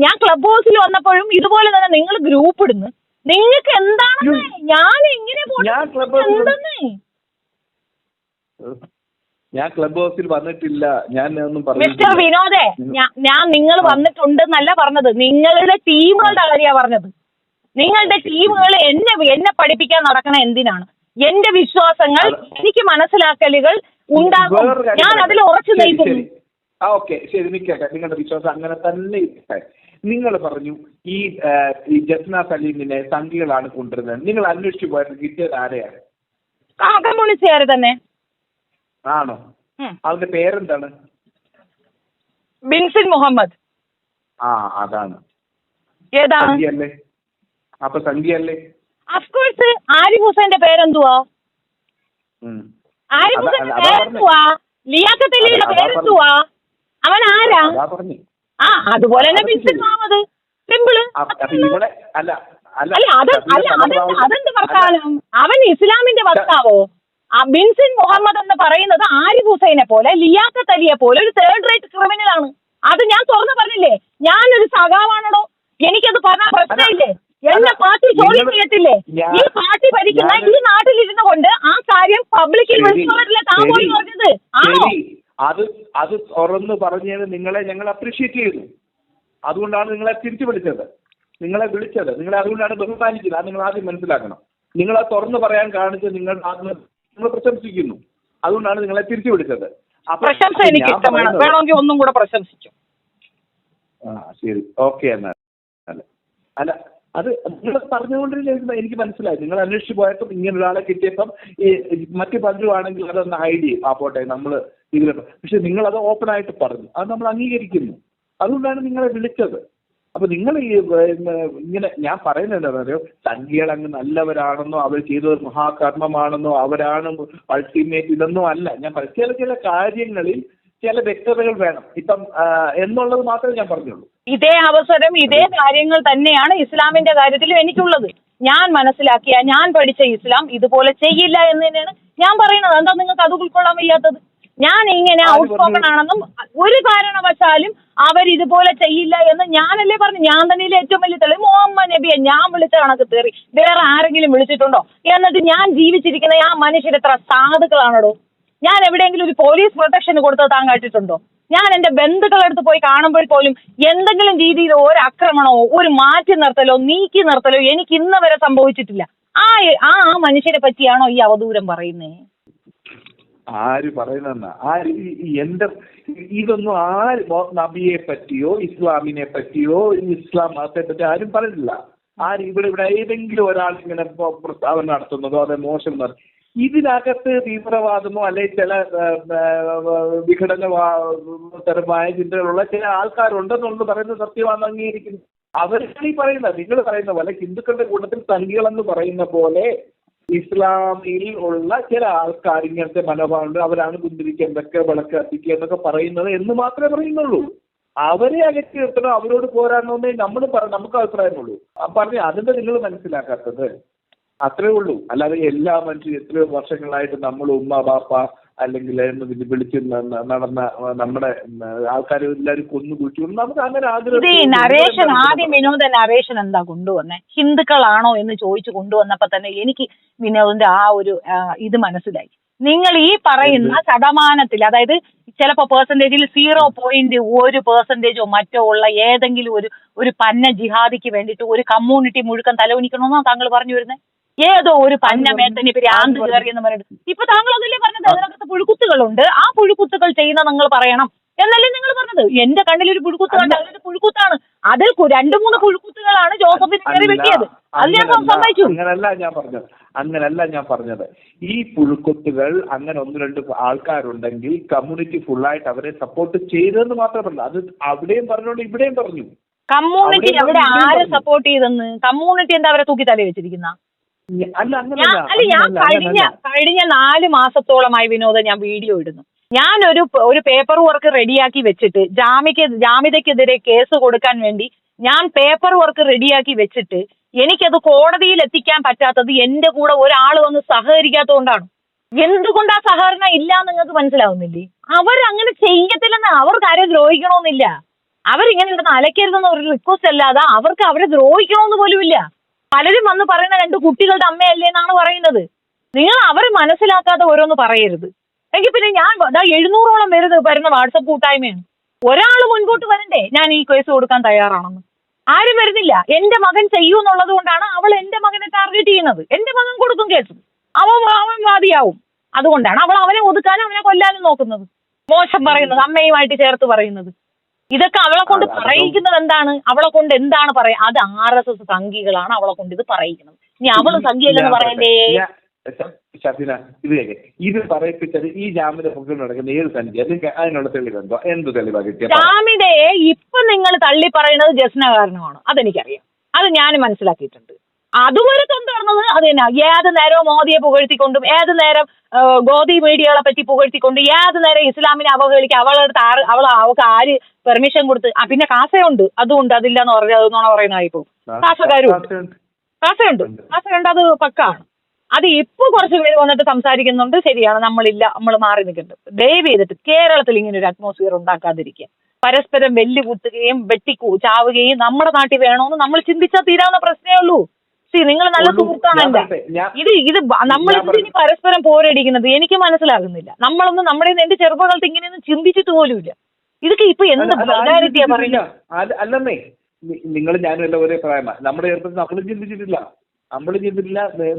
ഞാൻ ക്ലബ് ഹൗസിൽ വന്നപ്പോഴും ഇതുപോലെ തന്നെ നിങ്ങൾ ഗ്രൂപ്പ് ഇടുന്നു. നിങ്ങൾക്ക് എന്താണെന്ന് ഞാൻ എങ്ങനെ എന്തെന്ന്? ഞാൻ ക്ലബ് ഹൗസിൽ വന്നിട്ടില്ല. ഞാൻ ഒന്നും മിസ്റ്റർ വിനോദേ, ഞാൻ നിങ്ങൾ വന്നിട്ടുണ്ടെന്നല്ല പറഞ്ഞത്, നിങ്ങളുടെ ടീമുകളുടെ കാര്യമാണ് പറഞ്ഞത്. നിങ്ങളുടെ ടീമുകൾ എന്നെ പഠിപ്പിക്കാൻ നടക്കണ എന്തിനാണ്? എന്റെ വിശ്വാസങ്ങൾ, എനിക്ക് മനസ്സിലാക്കലുകൾ ഉണ്ടാകും. ഞാൻ അതിൽ ഉറച്ചു നിൽക്കുന്നു. ഓക്കെ, ശരി, നിൽക്കട്ടെ. നിങ്ങളുടെ വിശ്വാസം അങ്ങനെ തന്നെ ഇരിക്കട്ടെ. നിങ്ങൾ പറഞ്ഞു ഈ ജസ്ന സലീമിനെ സംഘികളാണ് കൊണ്ടുവരുന്നത്. നിങ്ങൾ അന്വേഷിച്ചു പോയത് കിട്ടിയത് ആരെയാണ്? കമ്മ്യൂണിസ്റ്റുകാർ തന്നെ. ആണോ? അവന്റെ പേരെന്താണ്? ബിൻസിൻ മുഹമ്മദ്. അതാണ്. ഏതാണ്? സംഖ്യയല്ലേ? അപ്പൊ സംഖ്യയല്ലേ? അഫ്കോഴ്സ്. ആരിഫ് ഹുസൈന്റെ പേരെന്തുവാ? ആരിഫ് ഹുസൈന്റെ പേരെന്തുവാ? ലിയാഖത്ത് അലിയുടെ പേരെന്തുവാ? അവൻ ആരാ? അതുപോലെ തന്നെ ബിൻസിൻ മുഹമ്മദ്. സിമ്പിള്. അതെന്ത് വർത്താനം? അവൻ ഇസ്ലാമിന്റെ വക്താവോ? ബിൻസിൻ മുഹമ്മദ് എന്ന് പറയുന്നത് ആരിഫ് ഹുസൈനെ പോലെ, ലിയാഖത്ത് അലിയെ പോലെ ഒരു തേർഡ് റേറ്റ് ക്രിമിനലാണ്. അത് ഞാൻ തുറന്നു പറഞ്ഞില്ലേ. ഞാനൊരു സഖാവാണോ? എനിക്കത് പറഞ്ഞാൽ പ്രശ്നമില്ലേ? എന്നെ പാർട്ടി ചോദ്യം ചെയ്യത്തില്ലേ? ഈ പാർട്ടി ഭരിക്കുന്ന ഈ നാട്ടിലിരുന്നു കൊണ്ട് ആ കാര്യം പബ്ലിക്കിൽ വിളിച്ചു താമോലി പറഞ്ഞത് ആണോ? അത് തുറന്ന് പറഞ്ഞത് നിങ്ങളെ ഞങ്ങൾ അപ്രീഷിയേറ്റ് ചെയ്യുന്നു. അതുകൊണ്ടാണ് നിങ്ങളെ തിരിച്ചു വിളിച്ചത്, നിങ്ങളെ അതുകൊണ്ടാണ് ബഹുമാനിച്ചത്. അത് നിങ്ങൾ ആദ്യം മനസ്സിലാക്കണം. നിങ്ങളെ തുറന്ന് പറയാൻ കാണിച്ച് നിങ്ങൾ പ്രശംസിക്കുന്നു, അതുകൊണ്ടാണ് നിങ്ങളെ തിരിച്ചു വിളിച്ചത്. പ്രശംസ എനിക്ക് ഇഷ്ടമാണ്, വേണമെങ്കിൽ ഒന്നും കൂടെ പ്രശംസിക്കും. ശരി, ഓക്കെ. എന്നാൽ അല്ല അത് നിങ്ങൾ പറഞ്ഞുകൊണ്ടിരുന്ന എനിക്ക് മനസ്സിലായി. നിങ്ങൾ അന്വേഷിച്ച് പോയപ്പോൾ ഇങ്ങനെ ഒരാളെ കിട്ടിയപ്പം മറ്റു പലരുമാണെങ്കിൽ അതൊന്ന് ഹൈഡ് ചെയ്യും, ആ പോട്ടെ നമ്മൾ ഇതിൽ. പക്ഷെ നിങ്ങളത് ഓപ്പൺ ആയിട്ട് പറഞ്ഞു, അത് നമ്മൾ അംഗീകരിക്കുന്നു. അതുകൊണ്ടാണ് നിങ്ങളെ വിളിച്ചത്. അപ്പൊ നിങ്ങൾ ഈ ഇങ്ങനെ ഞാൻ പറയുന്നത് എന്താ പറയുക, സംഖ്യകൾ അങ്ങ് നല്ലവരാണെന്നോ അവർ ചെയ്തത് മഹാകർമ്മമാണെന്നോ അവരാണ് അൾട്ടിമേറ്റ് ഇതൊന്നും അല്ല ഞാൻ പറയും. ചില കാര്യങ്ങളിൽ ചില വ്യക്തതകൾ വേണം ഇപ്പം എന്നുള്ളത് മാത്രമേ ഞാൻ പറഞ്ഞുള്ളൂ. ഇതേ അവസരം ഇതേ കാര്യങ്ങൾ തന്നെയാണ് ഇസ്ലാമിന്റെ കാര്യത്തിലും എനിക്കുള്ളത്. ഞാൻ മനസ്സിലാക്കിയ, ഞാൻ പഠിച്ച ഇസ്ലാം ഇതുപോലെ ചെയ്യില്ല എന്ന് തന്നെയാണ് ഞാൻ പറയുന്നത്. എന്താ നിങ്ങൾക്ക് അത് ഉൾക്കൊള്ളാൻ വയ്യാത്തത്? ഞാൻ ഇങ്ങനെ ഔട്ട്സ്പോക്കൺ ആണെന്നും ഒരു കാരണവശാലും അവരിതുപോലെ ചെയ്യില്ല എന്ന് ഞാനല്ലേ പറഞ്ഞു. ഞാൻ തന്നെയല്ലേ ഏറ്റവും വലിയ തെളിവ്. മുഹമ്മദ് നബിയെ ഞാൻ വിളിച്ച കണക്ക് തെറി വേറെ ആരെങ്കിലും വിളിച്ചിട്ടുണ്ടോ? എന്നിട്ട് ഞാൻ ജീവിച്ചിരിക്കുന്ന ആ മനുഷ്യർ എത്ര സാധുക്കളാണോ? ഞാൻ എവിടെയെങ്കിലും ഒരു പോലീസ് പ്രൊട്ടക്ഷൻ കൊടുത്തത് താൻ കേട്ടിട്ടുണ്ടോ? ഞാൻ എന്റെ ബന്ധുക്കളടുത്ത് പോയി കാണുമ്പോൾ പോലും എന്തെങ്കിലും രീതിയിൽ ഒരു ആക്രമണമോ ഒരു മാറ്റി നിർത്തലോ നീക്കി നിർത്തലോ എനിക്ക് ഇന്ന് വരെ സംഭവിച്ചിട്ടില്ല. ആ മനുഷ്യരെ പറ്റിയാണോ ഈ അവദൂരം പറയുന്നേ? ആര് പറയുന്ന എന്റെ ഇതൊന്നും ആര് നബിയെ പറ്റിയോ ഇസ്ലാമിനെ പറ്റിയോ ഇസ്ലാം മതത്തെ പറ്റി ആരും പറഞ്ഞില്ല. ഇവിടെ ഏതെങ്കിലും ഒരാൾ ഇങ്ങനെ പ്രസ്താവന നടത്തുന്നതോ അതെ മോശം ഇതിനകത്ത് തീവ്രവാദമോ അല്ലെങ്കിൽ ചില വിഘടനപരമായ ചിന്തകളുള്ള ചില ആൾക്കാരുണ്ടെന്നുള്ളത് പറയുന്നത് സത്യമാണെന്ന് അംഗീകരിക്കുന്നു. അവരാണ് ഈ പറയുന്നത്. നിങ്ങൾ പറയുന്ന പോലെ ഹിന്ദുക്കളുടെ കൂട്ടത്തിൽ സംഖ്യകളെന്ന് പറയുന്ന പോലെ ഇസ്ലാമിൽ ഉള്ള ചില ആൾക്കാർ ഇങ്ങനത്തെ മനോഭാവമുണ്ട്, അവരാണ് കുന്തിരിക്കുക എന്തൊക്കെ വിളക്ക് കത്തിക്കുക എന്നൊക്കെ പറയുന്നത് എന്ന് മാത്രമേ പറയുന്നുള്ളൂ. അവരെ അകറ്റി നിർത്തണം, അവരോട് പോരാടണമെന്നേ നമുക്ക് അഭിപ്രായമുള്ളൂ. പറഞ്ഞു അതിന്റെ നിങ്ങൾ മനസ്സിലാക്കാത്തത് അത്രേ ഉള്ളൂ. അല്ലാതെ എല്ലാ മനുഷ്യരും എത്രയോ വർഷങ്ങളായിട്ട് നമ്മൾ ഉമ്മ ബാപ്പ അല്ലെങ്കിൽ വിളിച്ച് നടന്ന നമ്മുടെ ആൾക്കാർ എല്ലാവരും കൊന്നു കുഴിച്ചു നമുക്ക് അങ്ങനെ നരേഷൻ ആദ്യം വിനോദ നരേഷൻ എന്താ കൊണ്ടുവന്നേ? ഹിന്ദുക്കളാണോ എന്ന് ചോദിച്ചു കൊണ്ടുവന്നപ്പോ തന്നെ എനിക്ക് വിനോദിന്റെ ആ ഒരു ഇത് മനസ്സിലായി. നിങ്ങൾ ഈ പറയുന്ന ശതമാനത്തിൽ, അതായത് ചിലപ്പോ പെർസെന്റേജിൽ 0.1% മറ്റോ ഉള്ള ഏതെങ്കിലും ഒരു പന്ന ജിഹാദിക്ക് വേണ്ടിയിട്ട് ഒരു കമ്മ്യൂണിറ്റി മുഴുക്കൻ തലവനിക്കണമെന്നോ താങ്കൾ പറഞ്ഞു വരുന്നത്? ഏതോ ഒരു പന്ന മേത്തനി ഭ്രാന്ത് കയറി എന്ന് പറഞ്ഞിട്ട് ഇപ്പൊ താങ്കൾ അതല്ലേ പറഞ്ഞത്? അതിനകത്ത് പുഴുക്കുത്തുകളുണ്ട്, ആ പുഴുക്കുത്തുകൾ ചെയ്യുന്ന നിങ്ങൾ പറയണം എന്നല്ലേ നിങ്ങൾ പറഞ്ഞത്? എന്റെ കണ്ണിൽ ഒരു പുഴുക്കുത്ത് കണ്ട് അതൊരു പുഴുക്കുത്താണ്. അതിൽ 2-3 പുഴുക്കുത്തുകളാണ് ജോസഫിന് കയറി വെട്ടിയത്. അത് ഞാൻ സമ്മതിച്ചു. അങ്ങനല്ല ഞാൻ പറഞ്ഞത്. ഈ പുഴുക്കുത്തുകൾ അങ്ങനെ 1-2 ആൾക്കാരുണ്ടെങ്കിൽ കമ്മ്യൂണിറ്റി ഫുള്ളായിട്ട് അവരെ സപ്പോർട്ട് ചെയ്തെന്ന് മാത്രമല്ല, അത് അവിടെയും പറഞ്ഞോണ്ട് ഇവിടെയും പറഞ്ഞു. കമ്മ്യൂണിറ്റി അവിടെ ആരെ സപ്പോർട്ട് ചെയ്തെന്ന്? കമ്മ്യൂണിറ്റി എന്താ അവരെ തൂക്കി തലയിൽ വെച്ചിരിക്കുന്ന? ഞാൻ കഴിഞ്ഞ 4 മാസത്തോളമായി വിനോദം ഞാൻ വീഡിയോ ഇടുന്നു. ഞാൻ ഒരു പേപ്പർ വർക്ക് റെഡിയാക്കി വെച്ചിട്ട് ജാമ്യതയ്ക്കെതിരെ കേസ് കൊടുക്കാൻ വേണ്ടി ഞാൻ പേപ്പർ വർക്ക് റെഡിയാക്കി വെച്ചിട്ട് എനിക്കത് കോടതിയിൽ എത്തിക്കാൻ പറ്റാത്തത് എന്റെ കൂടെ ഒരാൾ വന്ന് സഹകരിക്കാത്തതുകൊണ്ടാണ്. എന്തുകൊണ്ട് ആ സഹകരണം ഇല്ല നിങ്ങൾക്ക് മനസ്സിലാവുന്നില്ലേ? അവരങ്ങനെ ചെയ്യത്തില്ലെന്ന്, അവർക്ക് ആരെ ദ്രോഹിക്കണമെന്നില്ല. അവരിങ്ങനെ ഇവിടുന്ന് അലക്കരുതെന്ന് ഒരു റിക്വസ്റ്റ് അല്ലാതെ അവർക്ക് അവരെ ദ്രോഹിക്കണമെന്ന് പോലുമില്ല. പലരും വന്ന് പറയുന്ന 2 കുട്ടികളുടെ അമ്മയല്ലേ എന്നാണ് പറയുന്നത്. നിങ്ങൾ അവരെ മനസ്സിലാക്കാതെ ഓരോന്ന് പറയരുത്. എങ്കിൽ പിന്നെ ഞാൻ 700ഓളം വരുന്ന വാട്സപ്പ് കൂട്ടായ്മയാണ്. ഒരാൾ മുൻപോട്ട് വരണ്ടേ ഞാൻ ഈ കേസ് കൊടുക്കാൻ തയ്യാറാണെന്ന്? ആരും വരുന്നില്ല. എന്റെ മകൻ ചെയ്യൂ എന്നുള്ളത് കൊണ്ടാണ് അവൾ എന്റെ മകനെ ടാർഗറ്റ് ചെയ്യുന്നത്. എന്റെ മകൻ കൊടുക്കും കേസ്, അവൻ വാദിയാവും. അതുകൊണ്ടാണ് അവൾ അവനെ ഒതുക്കാനും അവനെ കൊല്ലാനും നോക്കുന്നത്, മോശം പറയുന്നത്, അമ്മയുമായിട്ട് ചേർത്ത് പറയുന്നത്. ഇതൊക്കെ അവളെ കൊണ്ട് പറയിക്കുന്നത് എന്താണ്? അവളെ കൊണ്ട് എന്താണ് പറയാ? അത് RSS സംഘികളാണ് അവളെ കൊണ്ട് ഇത് പറയിക്കുന്നത്. ഇനി അവള് സംഘിയല്ലെന്ന് പറയണ്ടേ? ഇത് പറയിപ്പിച്ചത് ഈ ജാമ്യത മുകളിൽ നടക്കുന്ന ഏത് സംഖ്യ? അതിനുള്ള തെളിവെന്തോ? എന്ത് തെളിവാ കിട്ടിയ? ജാമ്യതയെ ഇപ്പൊ നിങ്ങൾ തള്ളി പറയുന്നത് ജസ്ന കാരണമാണ്, അതെനിക്കറിയാം. അത് ഞാൻ മനസ്സിലാക്കിയിട്ടുണ്ട്. അതുവരെ കൊണ്ടുവന്നത് അത് തന്നെ. ഏത് നേരവും മോദിയെ പുകഴ്ത്തിക്കൊണ്ടും ഏത് നേരം ഗോദി മീഡിയകളെ പറ്റി പുകഴ്ത്തിക്കൊണ്ട് ഏത് നേരം ഇസ്ലാമിനെ അവഹേളിക്കുക. അവൾക്ക് ആര് പെർമിഷൻ കൊടുത്ത്? പിന്നെ കാസയുണ്ട്, അതുകൊണ്ട് അതില്ലെന്ന് പറഞ്ഞാൽ അതെന്നാണ് പറയുന്നതായിപ്പോ. കാസയുണ്ട്, അത് പക്കാണ്. അത് ഇപ്പൊ കുറച്ച് പേര് വന്നിട്ട് സംസാരിക്കുന്നുണ്ട്. ശരിയാണ്, നമ്മൾ മാറി നിൽക്കുന്നുണ്ട്. ദയവ് ചെയ്തിട്ട് കേരളത്തിൽ ഇങ്ങനെ ഒരു അറ്റ്മോസ്ഫിയർ ഉണ്ടാക്കാതിരിക്കുക. പരസ്പരം വെല്ലുകുത്തുകയും ചാവുകയും നമ്മുടെ നാട്ടിൽ വേണമെന്ന് നമ്മൾ ചിന്തിച്ചാൽ തീരാവുന്ന പ്രശ്നമേ ഉള്ളൂ. നിങ്ങൾ നല്ല സുഹൃത്താണ് എന്റെ. ഇത് നമ്മൾ ഇതിന് പരസ്പരം പോരടിക്കുന്നത് എനിക്ക് മനസ്സിലാകുന്നില്ല. നമ്മളൊന്നും നമ്മുടെ എന്റെ ചെറുപ്പകാലത്ത് ഇങ്ങനെയൊന്നും ചിന്തിച്ചിട്ട് പോലുമില്ല. ഇതൊക്കെ ഇപ്പൊ എന്ത് വൾഗാരിറ്റിയാ പറയുന്നത്? അല്ലെന്നേ, നിങ്ങൾ ഞാനും എല്ലാം ഒരേ പ്രായമാണ്. നമ്മുടെ ചെറുപ്പത്തിൽ നമ്മളും ചിന്തിച്ചിട്ടില്ല,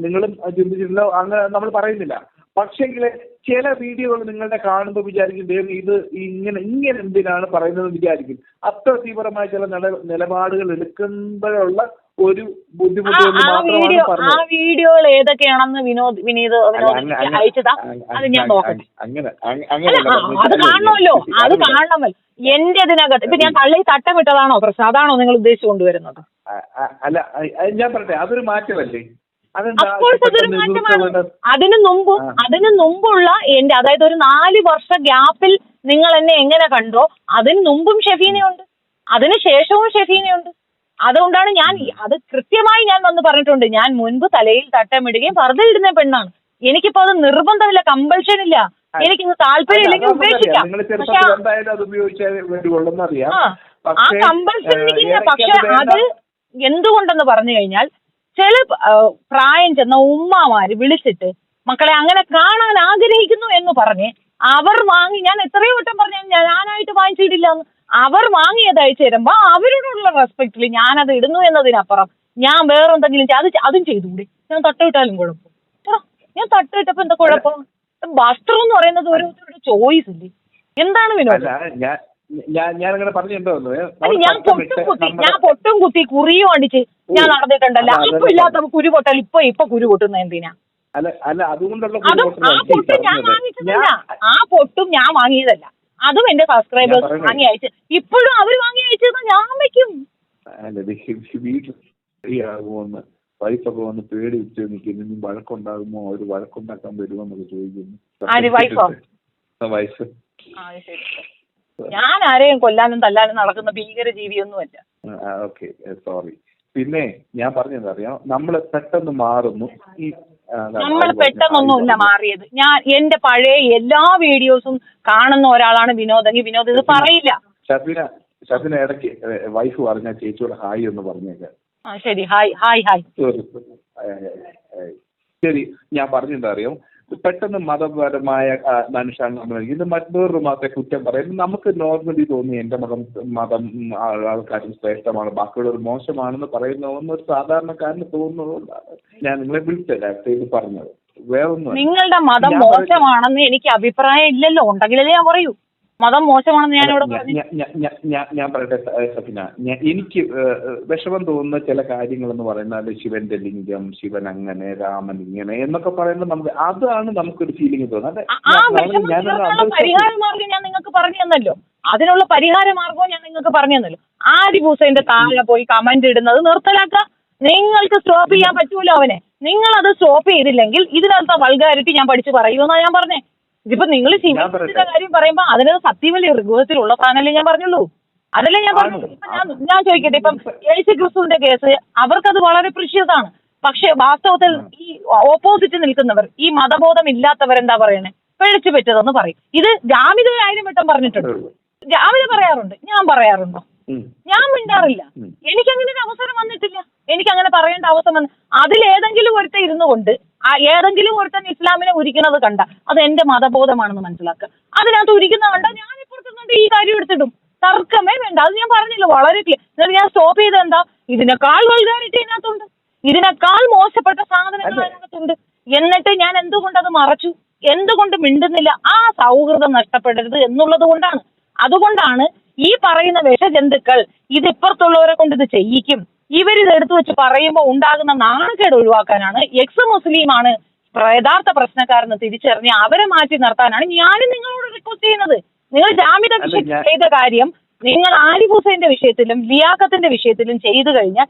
നിങ്ങളും ചിന്തിച്ചിട്ടില്ല, അങ്ങനെ നമ്മൾ പറയുന്നില്ല. പക്ഷെങ്കിൽ ചില വീഡിയോകൾ നിങ്ങളുടെ കാണുമ്പോൾ വിചാരിക്കും ദൈവം ഇത് ഇങ്ങനെ എന്തിനാണ് പറയുന്നത് വിചാരിക്കും. അത്ര തീവ്രമായ ചില നിലപാടുകൾ എടുക്കുമ്പോഴുള്ള ഒരു ബുദ്ധിമുട്ട് മാത്രമാണ് പറഞ്ഞത്. ആ വീഡിയോകൾ ഏതൊക്കെയാണെന്ന് വിനീത് അയച്ചതാ, അത് ഞാൻ നോക്കട്ടെ. അത് കാണണമല്ലോ, അത് കാണണമല്ലോ. എന്റെ ഇതിനകത്ത് ഇപ്പൊ ഞാൻ തള്ളി തട്ടം വിട്ടതാണോ പ്രശ്നം? അതാണോ നിങ്ങൾ ഉദ്ദേശിച്ചു കൊണ്ടുവരുന്നത്? അല്ല, ഞാൻ പറയട്ടെ, അതൊരു മാറ്റമല്ലേ? അതിനു മുമ്പുള്ള എന്റെ, അതായത് ഒരു 4 വർഷ ഗ്യാപ്പിൽ നിങ്ങൾ എന്നെ എങ്ങനെ കണ്ടോ അതിന് മുമ്പും ഷെഫീനയുണ്ട്, അതിന് ശേഷവും ഷെഫീനയുണ്ട്. അതുകൊണ്ടാണ് ഞാൻ അത് കൃത്യമായി ഞാൻ വന്ന് പറഞ്ഞിട്ടുണ്ട്. ഞാൻ മുൻപ് തലയിൽ തട്ടമിടുകയും പർദ്ദ ഇടുന്ന പെണ്ണാണ്. എനിക്കിപ്പോ അത് നിർബന്ധമില്ല, കമ്പൽഷൻ ഇല്ല. എനിക്കിന്ന് താല്പര്യം ഇല്ലെങ്കിൽ ഉപേക്ഷിക്കാം. ആ കമ്പൽഷൻ എനിക്കില്ല. പക്ഷെ അത് എന്തുകൊണ്ടെന്ന് പറഞ്ഞു കഴിഞ്ഞാൽ ചില പ്രായം ചെന്ന ഉമ്മമാര് വിളിച്ചിട്ട് മക്കളെ അങ്ങനെ കാണാൻ ആഗ്രഹിക്കുന്നു എന്ന് പറഞ്ഞ് അവർ വാങ്ങി, ഞാൻ എത്രയോ വട്ടം പറഞ്ഞു ഞാനായിട്ട് വാങ്ങിച്ചിട്ടില്ല എന്ന്, അവർ വാങ്ങിയത് അയച്ചു തരുമ്പോ അവരോടുള്ള റെസ്പെക്റ്റിൽ ഞാനത് ഇടുന്നു എന്നതിനപ്പുറം ഞാൻ വേറെന്തെങ്കിലും അതും ചെയ്തുകൂടി. ഞാൻ തട്ടമിട്ടാലും കുഴപ്പം? ഞാൻ തട്ടമിട്ടപ്പോ എന്താ കുഴപ്പം? വസ്ത്രം എന്ന് പറയുന്നത് ഓരോരുത്തരുടെ ചോയ്സ് ഇല്ലേ? എന്താണ് വിനോദം? ഞാൻ പൊട്ടും കുത്തി കുറിയും അടിച്ച് ഞാൻ നടന്നിട്ടുണ്ടല്ലോ. അപ്പൊ ഇല്ലാത്ത കുരു പൊട്ടൽ ഇപ്പൊ കുരു പൊട്ടുന്ന എന്തിനാ? ആ പൊട്ടും ഞാൻ വാങ്ങിയതല്ല, അതും എന്റെ സബ്സ്ക്രൈബേഴ്സ് വാങ്ങി അയച്ചു. ഇപ്പോഴും അവർ വാങ്ങി അയച്ചത് ഞാൻ വെക്കും. വൈഫൊക്കെ വന്ന് പേടി വെച്ച് നിൽക്കുന്നു, വഴക്കുണ്ടാകുമോ, അവര് വഴക്കുണ്ടാക്കാൻ വരുമോ എന്നൊക്കെ ചോദിക്കുന്നു. വൈഫ് ഞാൻ ആരെയും കൊല്ലാനും തല്ലാനും നടക്കുന്ന ഭീകര ജീവിയൊന്നുമല്ല. Okay, sorry. പിന്നെ ഞാൻ പറഞ്ഞത് അറിയാം, നമ്മള് പെട്ടെന്ന് മാറുന്നു. നമ്മൾ പെട്ടെന്നൊന്നുമില്ല മാറിയത്. ഞാൻ എന്റെ പഴയ എല്ലാ വീഡിയോസും കാണുന്ന ഒരാളാണ് വിനോദെങ്കിൽ വിനോദ് ഇത് പറയില്ല. ഷഫീന ഇടയ്ക്ക് വൈഫ് പറഞ്ഞ ചേച്ചിയോട് ഹായ് എന്ന് പറഞ്ഞേക്കാം. ശരി, ഹായ് ഹായ് ഹായ്. ശരി, ഞാൻ പറഞ്ഞെന്താ അറിയാം, പെട്ടെന്ന് മതപരമായ മനുഷ്യരാണ് നമ്മൾ. ഇത് മറ്റൊരു മതത്തെ കുറ്റം പറയുന്നത് നമുക്ക് നോർമലി തോന്നി എന്റെ മതം ആൾക്കാരും ശ്രേഷ്ഠമാണ്, ബാക്കിയുള്ളവർ മോശമാണെന്ന് പറയുന്ന ഒരു സാധാരണക്കാരന് തോന്നുന്നതുകൊണ്ടാണ് ഞാൻ നിങ്ങളെ വിളിച്ചല്ല ഇത് പറഞ്ഞത്. വേറൊന്നും നിങ്ങളുടെ മതം മോശമാണെന്ന് എനിക്ക് അഭിപ്രായം ഇല്ലല്ലോ. ഉണ്ടെങ്കിലല്ലേ ഞാൻ പറയൂ മതം മോശമാണെന്ന്. ഞാൻ പറയട്ടെ സഫിന, എനിക്ക് വിഷമം തോന്നുന്ന ചില കാര്യങ്ങൾ എന്ന് പറയുന്നത് ശിവന്റെ ലിംഗം, ശിവൻ അങ്ങനെ, രാമൻ ഇങ്ങനെ എന്നൊക്കെ പറയുന്നത് നമുക്ക് അതാണ് നമുക്കൊരു ഫീലിംഗ് തോന്നുന്നത്. പരിഹാര മാർഗം ഞാൻ നിങ്ങൾക്ക് പറഞ്ഞു തന്നല്ലോ. അതിനുള്ള പരിഹാര മാർഗവും ഞാൻ നിങ്ങൾക്ക് പറഞ്ഞു തന്നല്ലോ. ആരിഫ് ഹുസൈന്റെ താഴെ പോയി കമന്റ് ഇടുന്നത് നിർത്തലാക്കുക. നിങ്ങൾക്ക് സ്റ്റോപ്പ് ചെയ്യാൻ പറ്റൂലോ അവനെ. നിങ്ങൾ അത് സ്റ്റോപ്പ് ചെയ്തില്ലെങ്കിൽ ഇതിനകത്ത് വൾഗാരിറ്റി ഞാൻ പഠിച്ച് പറയുമെന്നാ ഞാൻ പറഞ്ഞേ. ഇതിപ്പോ നിങ്ങൾ ശിവന്റെ കാര്യം പറയുമ്പോ അതിന് സത്യമല്ലേ ഋഗ്വേദത്തിലുള്ള സാധനമല്ലേ ഞാൻ പറഞ്ഞുള്ളൂ. അതല്ലേ ഞാൻ പറഞ്ഞു. ഞാൻ ചോദിക്കട്ടെ, ഇപ്പം യേശു ക്രിസ്തുവിന്റെ കേസ് അവർക്കത് വളരെ പ്രഷ്യസാണ്. പക്ഷെ വാസ്തവത്തിൽ ഈ ഓപ്പോസിറ്റ് നിൽക്കുന്നവർ, ഈ മതബോധം ഇല്ലാത്തവരെന്താ പറയണേ, പിഴച്ചു പറ്റതെന്ന് പറയും. ഇത് ജാമിദ 1000 വട്ടം പറഞ്ഞിട്ടുണ്ട്. ജാമിദ പറയാറുണ്ട്, ഞാൻ പറയാറുണ്ടോ? ഞാൻ മിണ്ടാറില്ല. എനിക്കങ്ങനെ ഒരു അവസരം വന്നിട്ടില്ല. എനിക്കങ്ങനെ പറയേണ്ട അവസരം വന്നു. അതിലേതെങ്കിലും ഒരുത്തൻ ഇരുന്നു കൊണ്ട് ഏതെങ്കിലും ഒരുത്തൻ ഇസ്ലാമിനെ ഉരിക്കുന്നത് കണ്ട അത് എന്റെ മതബോധമാണെന്ന് മനസ്സിലാക്കുക. അതിനകത്ത് ഉരിക്കുന്ന കണ്ട ഞാൻ ഇപ്പുറത്തുനിന്നുകൊണ്ട് ഈ കാര്യം എടുത്തിടും. തർക്കമേ വേണ്ട. അത് ഞാൻ പറഞ്ഞില്ല, വളരെ ക്ലിയർ. ഞാൻ സ്റ്റോപ്പ് ചെയ്ത് എന്താ, ഇതിനേക്കാൾ വൾഗാരിറ്റി ഇതിനകത്തുണ്ട്, ഇതിനേക്കാൾ മോശപ്പെട്ട സാധനങ്ങൾ അതിനകത്തുണ്ട്. എന്നിട്ട് ഞാൻ എന്തുകൊണ്ട് അത് മറച്ചു, എന്തുകൊണ്ട് മിണ്ടുന്നില്ല? ആ സൗഹൃദം നഷ്ടപ്പെടരുത് എന്നുള്ളത് കൊണ്ടാണ്. അതുകൊണ്ടാണ് ഈ പറയുന്ന വിഷജന്തുക്കൾ ഇതിപ്പുറത്തുള്ളവരെ കൊണ്ട് ഇത് ചെയ്യിക്കും. ഇവരിത് എടുത്തു വെച്ച് പറയുമ്പോൾ ഉണ്ടാകുന്ന നാണക്കേട് ഒഴിവാക്കാനാണ്, എക്സ് മുസ്ലിമാണ് യഥാർത്ഥ പ്രശ്നക്കാരെന്ന് തിരിച്ചറിഞ്ഞ് അവരെ മാറ്റി നിർത്താനാണ് ഞാനും നിങ്ങളോട് റിക്വസ്റ്റ് ചെയ്യുന്നത്. നിങ്ങൾ ജാമിദ വിഷയത്തിൽ ചെയ്ത കാര്യം നിങ്ങൾ ആരിഫ് ഹുസൈന്റെ വിഷയത്തിലും ലിയാഖത്തിന്റെ വിഷയത്തിലും ചെയ്തു കഴിഞ്ഞാൽ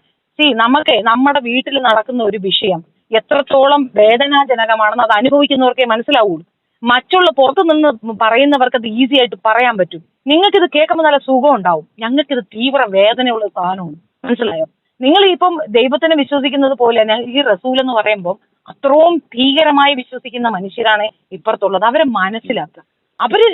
നമുക്ക് നമ്മുടെ വീട്ടിൽ നടക്കുന്ന ഒരു വിഷയം എത്രത്തോളം വേദനാജനകമാണെന്ന് അത് അനുഭവിക്കുന്നവർക്കേ മനസ്സിലാവുള്ളൂ. മറ്റുള്ള പുറത്തു നിന്ന് പറയുന്നവർക്ക് അത് ഈസി ആയിട്ട് പറയാൻ പറ്റും. നിങ്ങൾക്കിത് കേൾക്കുമ്പോൾ നല്ല സുഖം ഉണ്ടാവും. ഞങ്ങൾക്കിത് തീവ്ര വേദനയുള്ള സാധനമാണ്. മനസ്സിലായോ? നിങ്ങൾ ഇപ്പം ദൈവത്തിനെ വിശ്വസിക്കുന്നത് പോലെ തന്നെ ഈ റസൂൽ എന്ന് പറയുമ്പോൾ അത്രയും ഭീകരമായി വിശ്വസിക്കുന്ന മനുഷ്യരാണ് ഇപ്പുറത്തുള്ളത്. അവരെ മനസ്സിലാക്കുക. അവര്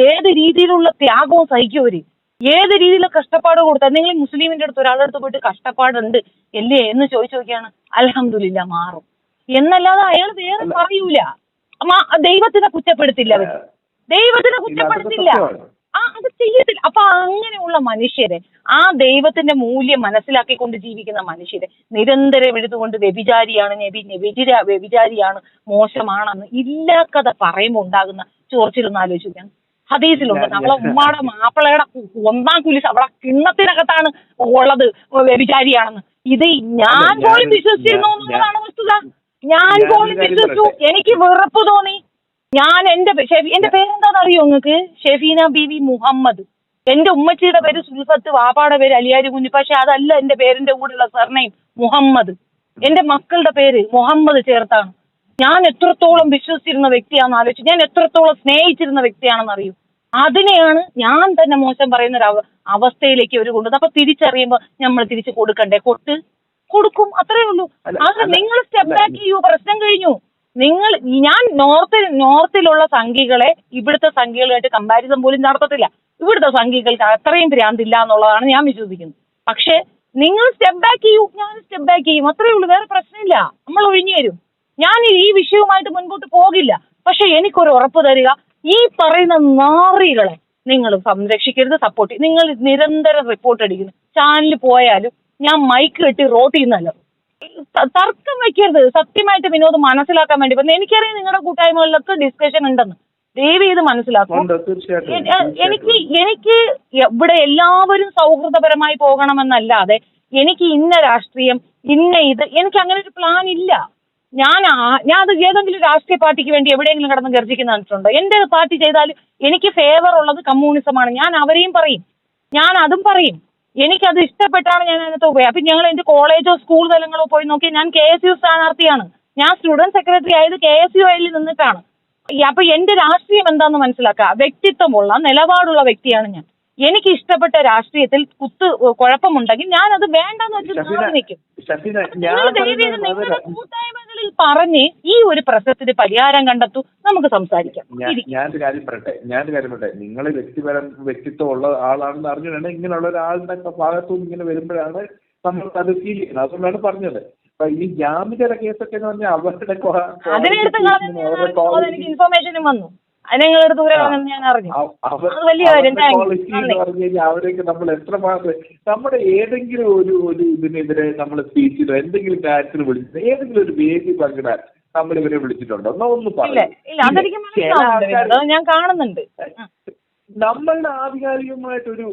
ഏത് രീതിയിലുള്ള ത്യാഗവും സഹിക്കും അവര്. ഏത് രീതിയിലുള്ള കഷ്ടപ്പാട് കൊടുത്താൽ നിങ്ങൾ മുസ്ലിമിന്റെ അടുത്ത് ഒരാളുടെ അടുത്ത് പോയിട്ട് കഷ്ടപ്പാടുണ്ട് അല്ലേ എന്ന് ചോദിച്ചു നോക്കിയാണ് അൽഹംദുലില്ലാ മാറും എന്നല്ലാതെ അയാൾ വേറെ പറയൂല. ദൈവത്തിനെ കുറ്റപ്പെടുത്തില്ല അവര്, ദൈവത്തിനെ കുറ്റപ്പെടുത്തില്ല. അത് ചെയ്യത്തില്ല. അപ്പൊ അങ്ങനെയുള്ള മനുഷ്യരെ, ആ ദൈവത്തിന്റെ മൂല്യം മനസ്സിലാക്കിക്കൊണ്ട് ജീവിക്കുന്ന മനുഷ്യരെ നിരന്തരം എഴുതുകൊണ്ട് വ്യഭിചാരിയാണ് വ്യഭിചാരിയാണ് മോശമാണെന്ന് ഇല്ലാ കഥ പറയുമ്പോൾ ഉണ്ടാകുന്ന ചോർച്ചിലൊന്ന് ആലോചിക്കാൻ. ഹദീസിലുണ്ട് നമ്മളെ ഉമ്മാടെ മാപ്പിളയുടെ 1-ാം കുലിസ് അവിടെ കിണ്ണത്തിനകത്താണ് ഉള്ളത് വ്യഭിചാരിയാണെന്ന്. ഇത് ഞാൻ പോലും വിശ്വസിച്ചിരുന്നു എന്നുള്ളതാണ് വസ്തുത. ഞാൻ പോലും വിശ്വസിച്ചു. എനിക്ക് വെറുപ്പ് തോന്നി. ഞാൻ എന്റെ പേരെന്താണെന്ന് അറിയോ നിങ്ങൾക്ക്? ഷെഫീന ബീവി മുഹമ്മദ്. എന്റെ ഉമ്മച്ചിയുടെ പേര് സുൽഫത്ത്, വാപ്പാടെ പേര് അലിയാരി കുഞ്ഞ്. പക്ഷെ അതല്ല എന്റെ പേരിന്റെ കൂടെയുള്ള സർനെയിം മുഹമ്മദ്. എന്റെ മക്കളുടെ പേര് മുഹമ്മദ് ചേർത്താണ്. ഞാൻ എത്രത്തോളം വിശ്വസിച്ചിരുന്ന വ്യക്തിയാണെന്ന് ആലോചിച്ചു. ഞാൻ എത്രത്തോളം സ്നേഹിച്ചിരുന്ന വ്യക്തിയാണെന്ന് അറിയൂ. അതിനെയാണ് ഞാൻ തന്നെ മോശം പറയുന്ന ഒരു അവസ്ഥയിലേക്ക് അവർ കൊണ്ടുവന്നത്. അപ്പൊ തിരിച്ചറിയുമ്പോ നമ്മൾ തിരിച്ചു കൊടുക്കണ്ടേ? കൊടുക്കും, അത്രേ ഉള്ളൂ. അത് നിങ്ങൾ സ്റ്റെപ്പ് ബാക്ക് ചെയ്യൂ, പ്രശ്നം കഴിഞ്ഞു. ഞാൻ നോർത്തിലുള്ള സംഘികളെ ഇവിടുത്തെ സംഘികളുമായിട്ട് കമ്പാരിസൺ പോലും നടത്തത്തില്ല. ഇവിടുത്തെ സംഘികൾക്ക് അത്രയും ഭ്രാന്തില്ല എന്നുള്ളതാണ് ഞാൻ വിശ്വസിക്കുന്നത്. പക്ഷെ നിങ്ങൾ സ്റ്റെപ്പ് ബാക്ക് ചെയ്യൂ, ഞാൻ സ്റ്റെപ്പ് ബാക്ക് ചെയ്യും, അത്രേ ഉള്ളൂ. വേറെ പ്രശ്നമില്ല. നമ്മൾ ഒഴിഞ്ഞു തരും. ഞാൻ ഈ വിഷയവുമായിട്ട് മുൻപോട്ട് പോകില്ല. പക്ഷെ എനിക്കൊരു ഉറപ്പ് തരിക, ഈ പറയുന്ന നാറികളെ നിങ്ങൾ സംരക്ഷിക്കരുത്, സപ്പോർട്ട് ചെയ്യും. നിങ്ങൾ നിരന്തരം റിപ്പോർട്ട് അടിക്കുന്നു. ചാനലിൽ പോയാലും ഞാൻ മൈക്ക് കെട്ടി റോട്ട് ചെയ്യുന്നല്ലോ. തർക്കം വെക്കരുത്. സത്യമായിട്ട് വിനോദം മനസ്സിലാക്കാൻ വേണ്ടി. എനിക്കറിയാം നിങ്ങളുടെ കൂട്ടായ്മകളിലൊക്കെ ഡിസ്കഷൻ ഉണ്ടെന്ന്. ദയവ് ചെയ്ത് മനസ്സിലാക്കും. എനിക്ക് ഇവിടെ എല്ലാവരും സൗഹൃദപരമായി പോകണമെന്നല്ലാതെ എനിക്ക് ഇന്ന രാഷ്ട്രീയം എനിക്ക് അങ്ങനെ ഒരു പ്ലാൻ ഇല്ല. ഞാൻ അത് ഏതെങ്കിലും രാഷ്ട്രീയ പാർട്ടിക്ക് വേണ്ടി എവിടെയെങ്കിലും കിടന്ന് ഗർജിക്കുന്ന കണ്ടിട്ടുണ്ടോ? എന്റെ പാർട്ടി ചെയ്താൽ എനിക്ക് ഫേവർ ഉള്ളത് കമ്മ്യൂണിസമാണ്. ഞാൻ അവരെയും പറയും, ഞാൻ അതും പറയും. എനിക്കത് ഇഷ്ടപ്പെട്ടാണ് ഞാൻ അതിനകത്ത് പോയി. അപ്പൊ ഞങ്ങൾ എന്റെ കോളേജോ സ്കൂൾ തലങ്ങളോ പോയി നോക്കി. ഞാൻ KSU സ്ഥാനാർത്ഥിയാണ്. ഞാൻ സ്റ്റുഡന്റ് സെക്രട്ടറി ആയത് KSUIൽ നിന്നിട്ടാണ്. അപ്പൊ എന്റെ രാഷ്ട്രീയം എന്താണെന്ന് മനസ്സിലാക്കുക. വ്യക്തിത്വമുള്ള നിലപാടുള്ള വ്യക്തിയാണ് ഞാൻ. എനിക്ക് ഇഷ്ടപ്പെട്ട രാഷ്ട്രീയത്തിൽ കുഴപ്പമുണ്ടെങ്കിൽ ഞാൻ അത് വേണ്ടെന്ന് വെച്ച് നിൽക്കും. നിങ്ങളുടെ കൂട്ടായ്മകളിൽ പറഞ്ഞ് ഈ ഒരു പ്രശ്നത്തിന് പരിഹാരം കണ്ടെത്തൂ, നമുക്ക് സംസാരിക്കാം. ഞാനൊരു കാര്യം പറയട്ടെ. നിങ്ങൾ വ്യക്തിത്വം ഉള്ള ആളാണെന്ന് അറിഞ്ഞുകൊണ്ട് ഇങ്ങനെയുള്ള ഒരാളുടെ ഭാഗത്തുനിന്ന് ഇങ്ങനെ വരുമ്പോഴാണ് നമ്മൾ അത് ഫീൽ ചെയ്യുന്നത്. അതുകൊണ്ടാണ് പറഞ്ഞത്. ഈ ജാമ്യതയുടെ കേസൊക്കെ എന്ന് പറഞ്ഞാൽ അവരുടെ ഇൻഫർമേഷനും വന്നു. അവരൊക്കെ നമ്മൾ എത്രമാത്രം നമ്മുടെ ഏതെങ്കിലും ഒരു ഇതിനെതിരെ നമ്മൾ സ്പീച്ചിലോ എന്തെങ്കിലും കാര്യത്തിന് വിളിച്ചിട്ട് ഏതെങ്കിലും ഒരു വേദി പങ്കിടാൻ നമ്മൾ ഇവരെ വിളിച്ചിട്ടുണ്ടോ? ഒന്ന് പറയാം. ഞാൻ കാണുന്നുണ്ട്. നമ്മളുടെ ആധികാരികമായിട്ടൊരു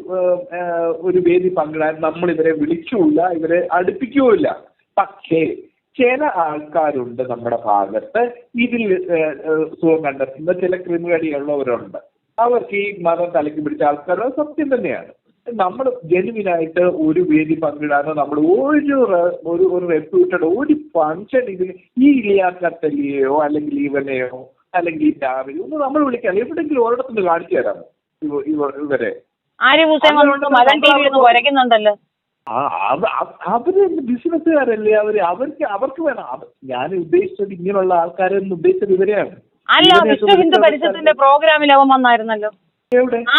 ഒരു വേദി പങ്കിടാൻ നമ്മൾ ഇവരെ വിളിക്കൂല, ഇവരെ അടുപ്പിക്കുകയില്ല. പക്ഷേ ചില ആൾക്കാരുണ്ട് നമ്മുടെ ഭാഗത്ത് ഇതിൽ സുഖം കണ്ടെത്തുന്ന ചില ക്രിമിനലുള്ളവരുണ്ട്. അവർക്ക് ഈ മതം തലയ്ക്ക് പിടിച്ച ആൾക്കാർ സത്യം തന്നെയാണ്. നമ്മൾ ജെനുവിനായിട്ട് ഒരു വേദി പങ്കിടാനോ നമ്മൾ ഒരു റെപ്യൂട്ടഡ് ഒരു ഫംഗ്ഷൻ ഇതിന് ഈ ഇലിയാക്കത്തലിയെയോ അല്ലെങ്കിൽ ഇവനെയോ അല്ലെങ്കിൽ ഈ രാവിലെ ഒന്ന് നമ്മൾ വിളിക്കാം. എവിടെയെങ്കിലും ഒരിടത്തുനിന്ന് കാണിച്ചു തരാമോ ഇവരെ? അവര് ബിസിനസ്സുകാരല്ലേ? അവർക്ക് വേണം. ഞാൻ ഉദ്ദേശിച്ചത് ഇങ്ങനെയുള്ള ആൾക്കാരെ ഉദ്ദേശിച്ചത് ഇവരെയാണ്. അല്ല, വിശ്വ ഹിന്ദു പരിഷത്തിന്റെ പ്രോഗ്രാമിൽ അവൻ വന്നായിരുന്നല്ലോ.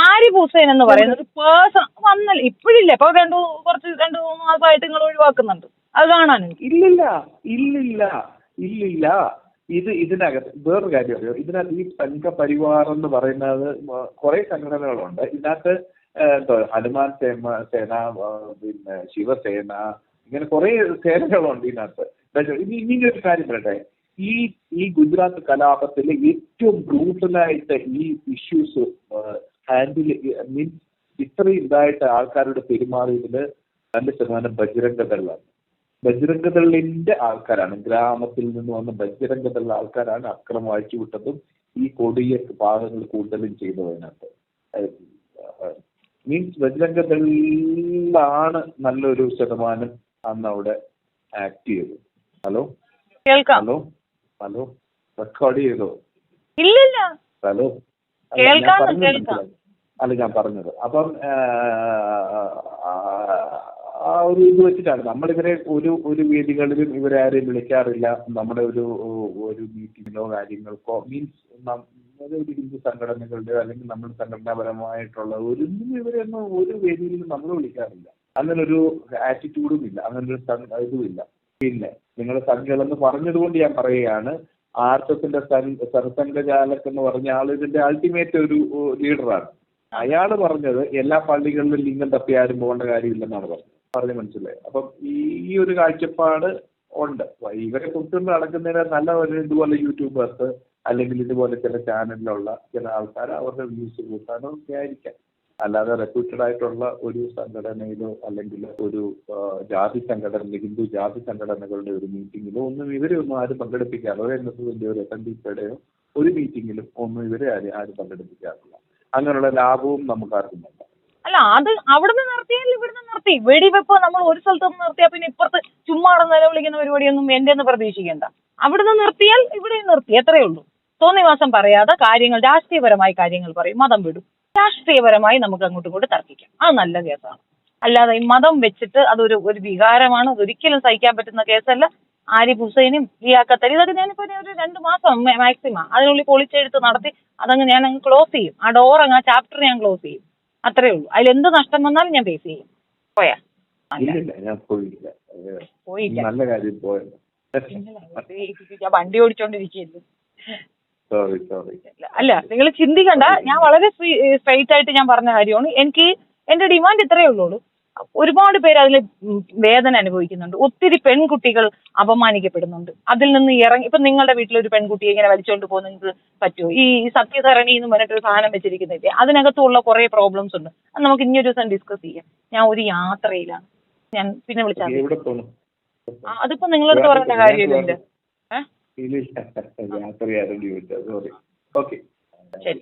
ആരിഫ് ഹുസൈൻ എന്ന് പറയുന്ന ഒരു പേഴ്സൺ വന്നല്ലോ. ഇപ്പോഴില്ല, ഇപ്പൊ 2-3 മാസമായിട്ട് നിങ്ങൾ ഒഴിവാക്കുന്നുണ്ട്. അത് കാണാനും ഇല്ലില്ല. ഇതിനകത്ത് വേറൊരു കാര്യം അറിയോ? ഇതിനകത്ത് ഈ സംഘപരിവാർ എന്ന് പറയുന്നത് കുറെ സംഘടനകളുണ്ട്. ഇതിനകത്ത് ഹനുമാൻ സേന, പിന്നെ ശിവസേന, ഇങ്ങനെ കുറെ സേനകളുണ്ട് ഇതിനകത്ത്. ഇനിയൊരു കാര്യം പറയട്ടെ. ഈ ഗുജറാത്ത് കലാപത്തിൽ ഏറ്റവും ബ്രൂട്ടലായിട്ട് ഈ ഇഷ്യൂസ് ഹാൻഡിൽ മീൻസ് ഇത്രയും ഇതായിട്ട് ആൾക്കാരോട് പെരുമാറിയതിൽ 2% ബജ്രംഗദളാണ്. ബജ്രംഗദളിന്റെ ആൾക്കാരാണ്, ഗ്രാമത്തിൽ നിന്ന് വന്ന ബജ്രംഗദളുടെ ആൾക്കാരാണ് അക്രമം അഴിച്ചുവിട്ടതും ഈ കൊടിയ ഭാഗങ്ങൾ കൂടുതലും ചെയ്തതിനകത്ത്. മീൻസ് ബജ്രംഗദളിലാണ് നല്ലൊരു ശതമാനം അന്ന് അവിടെ ആക്ട് ചെയ്തത്. ഹലോ റെക്കോർഡ് ചെയ്തോ? ഹലോ, ഞാൻ പറഞ്ഞത്. അപ്പം ആ ഒരു ഇത് വെച്ചിട്ടാണ് നമ്മളിവരെ ഒരു വേദികളിലും ഇവരെ ആരെയും വിളിക്കാറില്ല. നമ്മുടെ ഒരു മീറ്റിങ്ങിനോ കാര്യങ്ങൾക്കോ മീൻസ് ഒരു ഹിന്ദു സംഘടനകളുടെയോ അല്ലെങ്കിൽ നമ്മുടെ സംഘടനാപരമായിട്ടുള്ള ഇവരെയൊന്നും ഒരു വേദിയിലും നമ്മൾ വിളിക്കാറില്ല. അങ്ങനൊരു ആറ്റിറ്റ്യൂഡും ഇല്ല, അങ്ങനൊരു ഇതുമില്ല. പിന്നെ നിങ്ങൾ സംഘികളെന്ന് പറഞ്ഞതുകൊണ്ട് ഞാൻ പറയുകയാണ്, RSSന്റെ സർസംഘചാലക് എന്ന് പറഞ്ഞ ആൾ ഇതിന്റെ അൾട്ടിമേറ്റ് ഒരു ലീഡറാണ്. അയാൾ പറഞ്ഞത് എല്ലാ പള്ളികളിലും ലിംഗം തപ്പി ആരും പോകേണ്ട കാര്യമില്ലെന്നാണ് പറഞ്ഞ് മനസ്സിലായി. അപ്പം ഈ ഒരു കാഴ്ചപ്പാട് ഉണ്ട്. ഇവരെ കുറിച്ചുകൊണ്ട് നടക്കുന്നതിന് നല്ല ഒരു ഇതുപോലെ യൂട്യൂബേഴ്സ് അല്ലെങ്കിൽ ഇതുപോലെ ചില ചാനലിലുള്ള ചില ആൾക്കാർ അവരുടെ വ്യൂസ് കൂട്ടാനോ ഒക്കെ ആയിരിക്കാം. അല്ലാതെ റെപ്യൂട്ടഡ് ആയിട്ടുള്ള ഒരു സംഘടനയിലോ അല്ലെങ്കിൽ ഒരു ജാതി സംഘടന, ഹിന്ദു ജാതി സംഘടനകളുടെ ഒരു മീറ്റിങ്ങിലോ ഒന്നും ഇവരെ ഒന്നും ആരും പങ്കെടുപ്പിക്കാറില്ല. ഒരു NSSന്റെ ഒരു SNDPയുടെയോ ഒരു മീറ്റിങ്ങിലും ഒന്നും ഇവരെ ആരും പങ്കെടുപ്പിക്കാറില്ല. അങ്ങനെയുള്ള ലാഭവും നമുക്ക് ആർക്കും വേണ്ട. അല്ല, അത് അവിടുന്ന് നിർത്തിയാൽ ഇവിടുന്ന് നിർത്തി. വെടിവെപ്പ് നമ്മൾ ഒരു സ്ഥലത്തൊന്നും നിർത്തിയാൽ പിന്നെ ഇപ്പുറത്ത് ചുമ്മാടെ നിലവിളിക്കുന്ന പരിപാടിയൊന്നും എന്റെ ഒന്ന് പ്രതീക്ഷിക്കേണ്ട. അവിടുന്ന് നിർത്തിയാൽ ഇവിടെ നിർത്തി, എത്രയേ ഉള്ളൂ. തോന്നിവാസം പറയാതെ കാര്യങ്ങൾ, രാഷ്ട്രീയപരമായ കാര്യങ്ങൾ പറയും, മതം വിടും. രാഷ്ട്രീയപരമായി നമുക്ക് അങ്ങോട്ടും ഇങ്ങോട്ട് തർക്കിക്കാം, അത് നല്ല കേസാണ്. അല്ലാതെ ഈ മതം വെച്ചിട്ട് അതൊരു വികാരമാണ്, അതൊരിക്കലും സഹിക്കാൻ പറ്റുന്ന കേസല്ല. ആരിഫ് ഹുസൈനും ലിയാഖത്ത് അലി, ഇതൊക്കെ ഞാനിപ്പോ ഒരു 2 മാസം മാക്സിമം അതിനുള്ളിൽ പൊളിച്ചെഴുത്ത് നടത്തി അതങ്ങ് ഞാൻ ക്ലോസ് ചെയ്യും. ആ ഡോർ ആ ചാപ്റ്റർ ഞാൻ ക്ലോസ് ചെയ്യും, അത്രേ ഉള്ളൂ. അതിലെന്ത് നഷ്ടം വന്നാലും ഞാൻ ഫേസ് ചെയ്യും. പോയാ ഞാൻ പോയില്ല. നല്ല കാര്യം പോയത്. ഞാൻ വണ്ടി ഓടിച്ചോണ്ടിരിക്കുകയല്ലേ. സോറി. അല്ല, നിങ്ങൾ ചിന്തിക്കണ്ട. ഞാൻ വളരെ സ്ട്രൈറ്റ് ആയിട്ട് ഞാൻ പറഞ്ഞ കാര്യമാണ്. എനിക്ക് എന്റെ ഡിമാൻഡ് ഇത്രയേ ഉള്ളൂ. ഒരുപാട് പേര് അതിൽ വേദന അനുഭവിക്കുന്നുണ്ട്. ഒത്തിരി പെൺകുട്ടികൾ അപമാനിക്കപ്പെടുന്നുണ്ട്. അതിൽ നിന്ന് ഇറങ്ങി, ഇപ്പൊ നിങ്ങളുടെ വീട്ടിലൊരു പെൺകുട്ടിയെ ഇങ്ങനെ വലിച്ചോണ്ട് പോകുന്ന നിങ്ങൾക്ക് പറ്റുമോ? ഈ സത്യധരണി എന്ന് പറഞ്ഞിട്ടൊരു സാധനം വെച്ചിരിക്കുന്നില്ലേ, അതിനകത്തുള്ള കുറെ പ്രോബ്ലംസ് ഉണ്ട്. അത് നമുക്ക് ഇനിയൊരു ദിവസം ഡിസ്കസ് ചെയ്യാം. ഞാൻ ഒരു യാത്രയിലാണ്, ഞാൻ പിന്നെ വിളിച്ചാൽ അതിപ്പോ നിങ്ങളടുത്ത് പറയേണ്ട കാര്യമില്ല. യാത്ര. ഓക്കെ, ശരി.